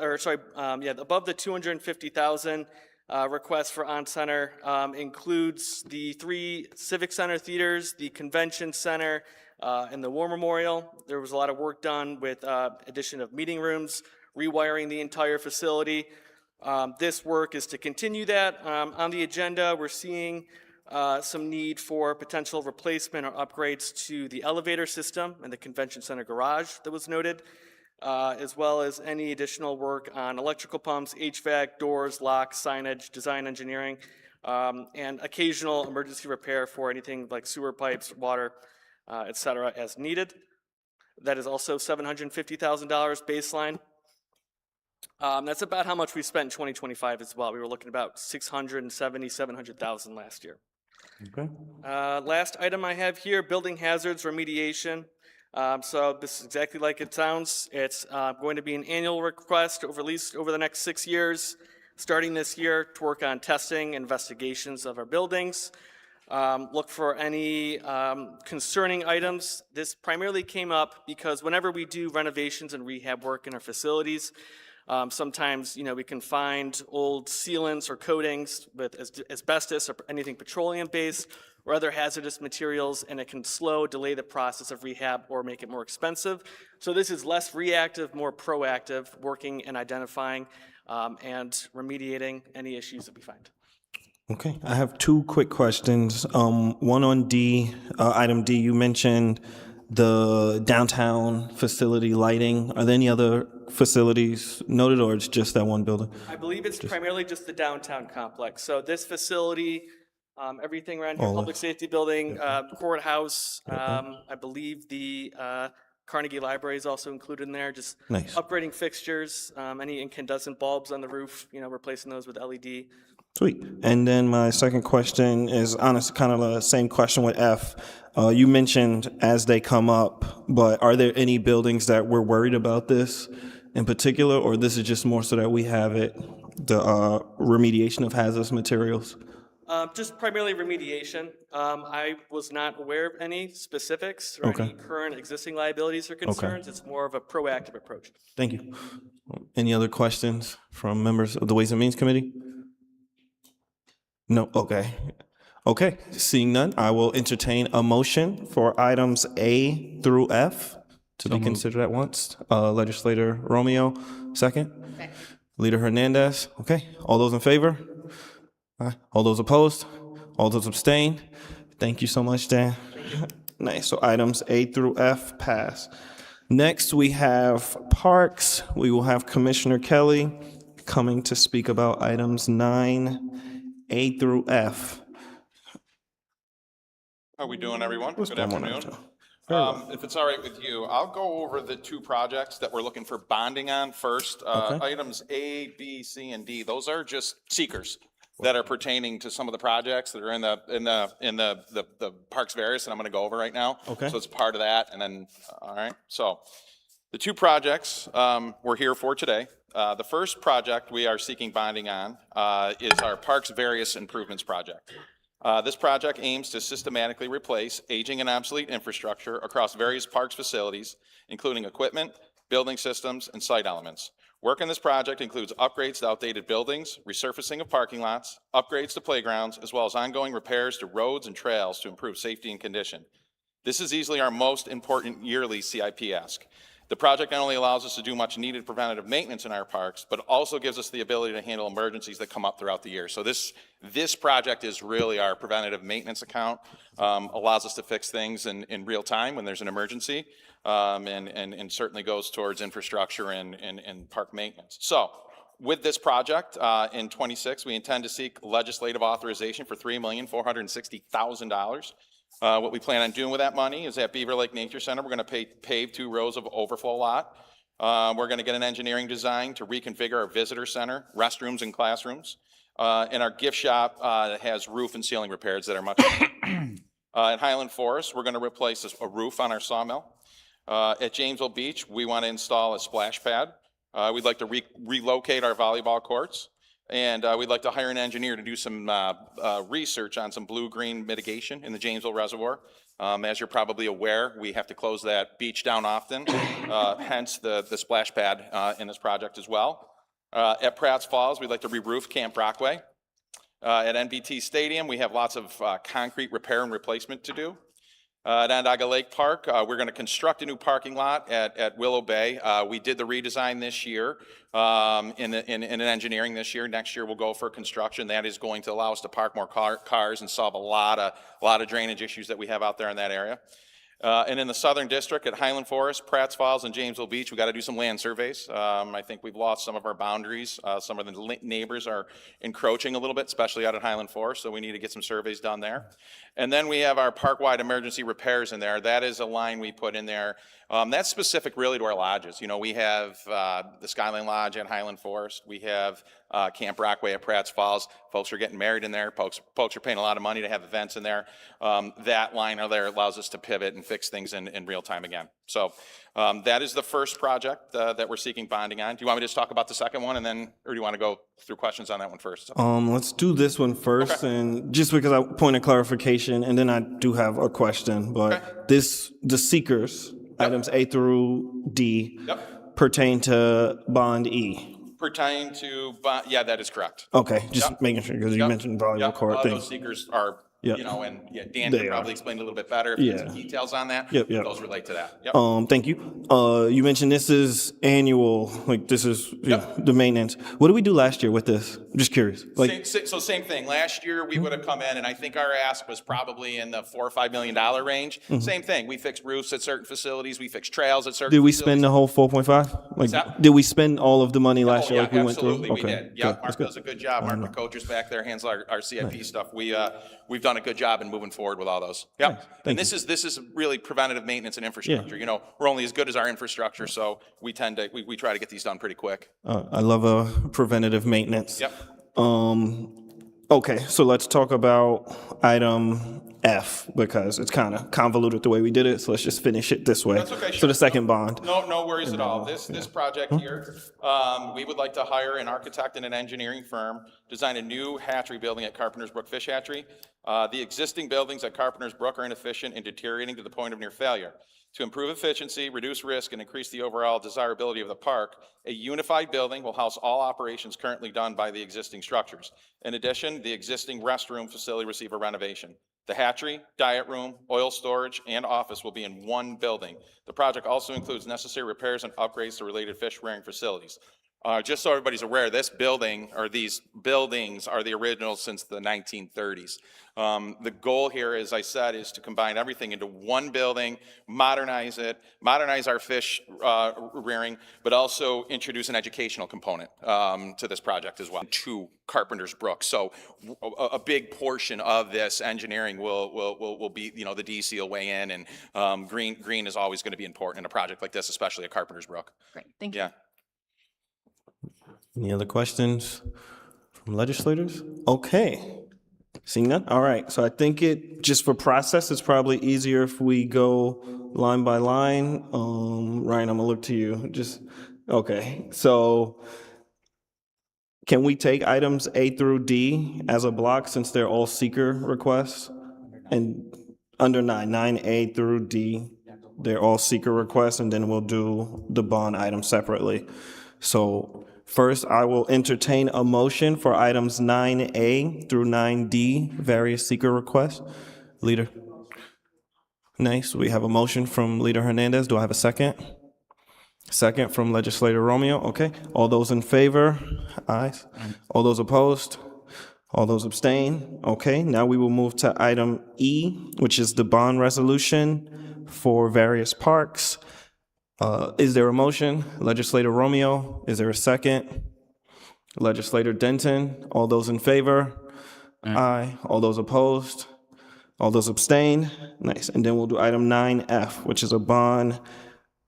above the $250,000 request for on-center. Includes the 3 Civic Center theaters, the Convention Center, and the War Memorial. There was a lot of work done with addition of meeting rooms, rewiring the entire facility. This work is to continue that. On the agenda, we're seeing some need for potential replacement or upgrades to the elevator system and the Convention Center garage that was noted, as well as any additional work on electrical pumps, HVAC, doors, locks, signage, design engineering, and occasional emergency repair for anything like sewer pipes, water, et cetera, as needed. That is also $750,000 baseline. That's about how much we spent in 2025 as well. We were looking at about $700,000 last year. Okay. Last item I have here, building hazards remediation. So this is exactly like it sounds. It's going to be an annual request over at least over the next 6 years, starting this year to work on testing, investigations of our buildings. Look for any concerning items. This primarily came up because whenever we do renovations and rehab work in our facilities, Sometimes, we can find old sealants or coatings with asbestos or anything petroleum-based or other hazardous materials, and it can slow, delay the process of rehab or make it more expensive. So this is less reactive, more proactive, working and identifying and remediating any issues that we find. Okay, I have two quick questions. One on D, item D, you mentioned the downtown facility lighting. Are there any other facilities noted, or it's just that one building? I believe it's primarily just the downtown complex. So this facility, everything around here, public safety building, courthouse, I believe the Carnegie Library is also included in there, just Nice. upgrading fixtures, any incandescent bulbs on the roof, replacing those with LED. Sweet. And then my second question is honest, kind of the same question with F. You mentioned as they come up, but are there any buildings that we're worried about this in particular, or this is just more so that we have it, the remediation of hazardous materials? Just primarily remediation. I was not aware of any specifics or any current existing liabilities or concerns. It's more of a proactive approach. Thank you. Any other questions from members of the Ways and Means Committee? No, okay. Okay, seeing none, I will entertain a motion for items A through F to be considered at once. Legislator Romeo, second. Leader Hernandez, okay. All those in favor? Aye. All those opposed? All those abstain? Thank you so much, Dan. Nice, so items A through F pass. Next, we have Parks. We will have Commissioner Kelly coming to speak about items 9A through F. How are we doing, everyone? What's Good going on, afternoon. Joe? If it's all right with you, I'll go over the two projects that we're looking for bonding on first. Items A, B, C, and D. Those are just seekers that are pertaining to some of the projects that are in the Parks Various that I'm going to go over right now. Okay. So it's part of that, and then all right. So the two projects we're here for today. The first project we are seeking bonding on is our Parks Various Improvements Project. This project aims to systematically replace aging and obsolete infrastructure across various parks facilities, including equipment, building systems, and site elements. Work on this project includes upgrades to outdated buildings, resurfacing of parking lots, upgrades to playgrounds, as well as ongoing repairs to roads and trails to improve safety and condition. This is easily our most important yearly CIP ask. The project not only allows us to do much needed preventative maintenance in our parks, but also gives us the ability to handle emergencies that come up throughout the year. So this project is really our preventative maintenance account, allows us to fix things in real time when there's an emergency, and certainly goes towards infrastructure and park maintenance. So with this project in 26, we intend to seek legislative authorization for $3,460,000. What we plan on doing with that money is at Beaver Lake Nature Center, we're going to pave 2 rows of overflow lot. We're going to get an engineering design to reconfigure our visitor center, restrooms, and classrooms. And our gift shop has roof and ceiling repairs that are much at Highland Forest, we're going to replace a roof on our sawmill. At Jamesville Beach, we want to install a splash pad. We'd like to relocate our volleyball courts. And we'd like to hire an engineer to do some research on some blue-green mitigation in the Jamesville Reservoir. As you're probably aware, we have to close that beach down often, hence the splash pad in this project as well. At Pratt's Falls, we'd like to re-roof Camp Brockway. At NBT Stadium, we have lots of concrete repair and replacement to do. At Onondaga Lake Park, we're going to construct a new parking lot at Willow Bay. We did the redesign this year in engineering this year. Next year we'll go for construction. That is going to allow us to park more cars and solve a lot of drainage issues that we have out there in that area. And in the Southern District at Highland Forest, Pratt's Falls, and Jamesville Beach, we got to do some land surveys. I think we've lost some of our boundaries. Some of the neighbors are encroaching a little bit, especially out at Highland Forest, so we need to get some surveys done there. And then we have our park-wide emergency repairs in there. That is a line we put in there. That's specific really to our lodges. You know, we have the Skyline Lodge at Highland Forest. We have Camp Brockway at Pratt's Falls. Folks are getting married in there. Folks are paying a lot of money to have events in there. That line there allows us to pivot and fix things in real time again. So that is the first project that we're seeking bonding on. Do you want me to just talk about the second one, and then, or do you want to go through questions on that one first? Let's do this one first, and just because I point of clarification, and then I do have a question. But the seekers, items A through D, pertain to Bond E. Pertaining to, yeah, that is correct. Okay, just Yep. making sure, because you Yep. mentioned volleyball Yep. court thing. Those seekers are, Yep. you know, and yeah, Dan They can are. probably explain a little bit better if you need some Yeah. details on that. Yep, yep. Those relate to that. Yep. Thank you. You mentioned this is annual, like this is you know, the maintenance. What did we do last year with this? I'm just curious. Like, Same thing. Last year, we would have come in, and I think our ask was probably in the $4 or $5 million range. Mhm. Same thing. We fixed roofs at certain facilities. We fixed trails at certain did we facilities. spend the whole 4.5? Like, that? did we spend all of the money last Oh, year yeah, like we went through? absolutely, we did. good. Yeah, That's Mark good. does a good job. Mark, the coach is back there, handles our CIP stuff. We've done a good job in moving forward with all those. Yep. Nice. And Thank this is really preventative maintenance and infrastructure. You know, we're only as good as our infrastructure, so we try to get these done pretty quick. I love preventative maintenance. Yep. Okay, so let's talk about item F, because it's kind of convoluted the way we did it, so let's just finish it this way. That's okay, So sure. the second bond. No worries at all. This project here, we would like to hire an architect and an engineering firm, design a new hatchery building at Carpenter's Brook Fish Hatchery. The existing buildings at Carpenter's Brook are inefficient and deteriorating to the point of near failure. To improve efficiency, reduce risk, and increase the overall desirability of the park, a unified building will house all operations currently done by the existing structures. In addition, the existing restroom facility receive a renovation. The hatchery, diet room, oil storage, and office will be in one building. The project also includes necessary repairs and upgrades to related fish rearing facilities. Just so everybody's aware, this building, or these buildings, are the originals since the 1930s. The goal here, as I said, is to combine everything into one building, modernize it, modernize our fish rearing, but also introduce an educational component to this project as well, to Carpenter's Brook. So a big portion of this engineering will be, you know, the DC will weigh in, and green is always going to be important in a project like this, especially at Carpenter's Brook. Great, thank you. Yeah. Any other questions from legislators? Okay. Seeing none? All right. So I think just for process, it's probably easier if we go line by line. Ryan, I'm gonna look to you. Okay. So can we take items A through D as a block since they're all seeker requests? And under 9A through D, they're all seeker requests, and then we'll do the bond item separately. So first, I will entertain a motion for items 9A through 9D, various seeker requests. Leader? Nice. We have a motion from Leader Hernandez. Do I have a second? Second from Legislator Romeo. Okay. All those in favor? Aye. All those opposed? All those abstain? Okay. Now we will move to item E, which is the bond resolution for various parks. Is there a motion? Legislator Romeo, is there a second? Legislator Denton, all those in favor? Aye. All those opposed? All those abstain? Nice. And then we'll do item 9F, which is a bond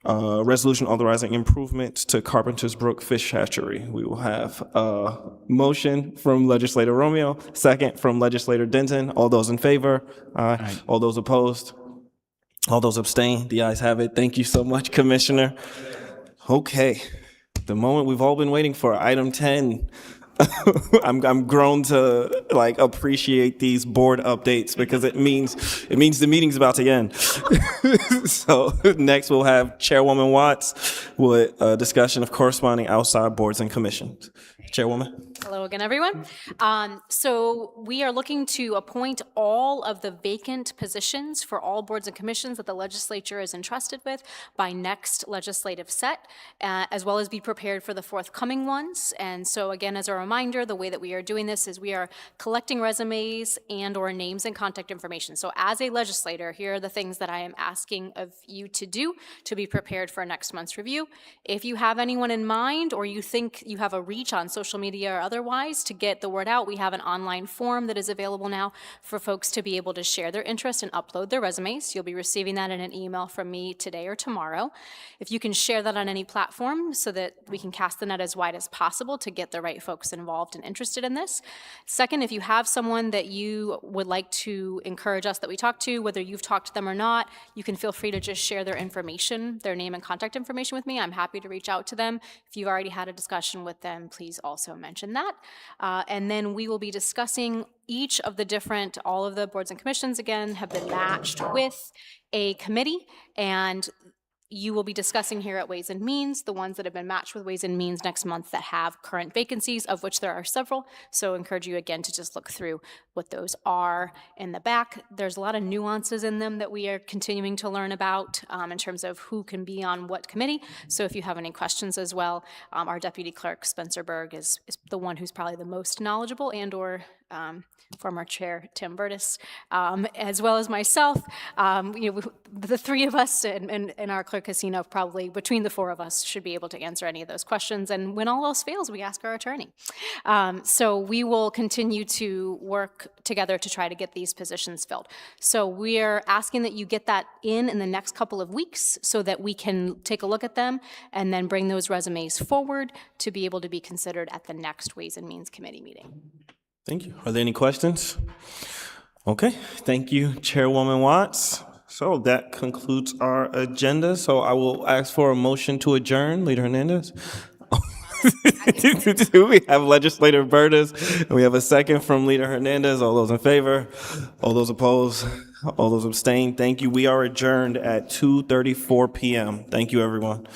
resolution authorizing improvements to Carpenter's Brook Fish Hatchery. We will have a motion from Legislator Romeo, second from Legislator Denton. All those in favor? Aye. All those opposed? All those abstain? The ayes have it. Thank you so much, Commissioner. Okay, the moment we've all been waiting for, item 10. I'm grown to like appreciate these board updates because it means the meeting's about to end. So next we'll have Chairwoman Watts with a discussion of corresponding outside boards and commissions. Chairwoman. Hello again, everyone. So we are looking to appoint all of the vacant positions for all boards and commissions that the legislature is entrusted with by next legislative set, as well as be prepared for the forthcoming ones. And so again, as a reminder, the way that we are doing this is we are collecting resumes and or names and contact information. So as a legislator, here are the things that I am asking of you to do to be prepared for next month's review. If you have anyone in mind or you think you have a reach on social media or otherwise to get the word out, we have an online form that is available now for folks to be able to share their interest and upload their resumes. You'll be receiving that in an email from me today or tomorrow. If you can share that on any platform so that we can cast the net as wide as possible to get the right folks involved and interested in this. Second, if you have someone that you would like to encourage us that we talk to, whether you've talked to them or not, you can feel free to just share their information, their name and contact information with me. I'm happy to reach out to them. If you've already had a discussion with them, please also mention that. And then we will be discussing each of the different, all of the boards and commissions, again, have been matched with a committee, and you will be discussing here at Ways and Means, the ones that have been matched with Ways and Means next month that have current vacancies, of which there are several. So I encourage you again to just look through what those are in the back. There's a lot of nuances in them that we are continuing to learn about in terms of who can be on what committee. So if you have any questions as well, our Deputy Clerk, Spencer Berg, is the one who's probably the most knowledgeable, and or former Chair Tim Burtis, as well as myself. The three of us and our clerk Casino, probably between the four of us, should be able to answer any of those questions. And when all else fails, we ask our attorney. So we will continue to work together to try to get these positions filled. So we're asking that you get that in the next couple of weeks so that we can take a look at them and then bring those resumes forward to be able to be considered at the next Ways and Means Committee meeting. Thank you. Are there any questions? Okay, thank you, Chairwoman Watts. So that concludes our agenda. So I will ask for a motion to adjourn. Leader Hernandez. We have Legislator Burtis, and we have a second from Leader Hernandez. All those in favor? All those opposed? All those abstain? Thank you. We are adjourned at 2:34 p.m. Thank you, everyone.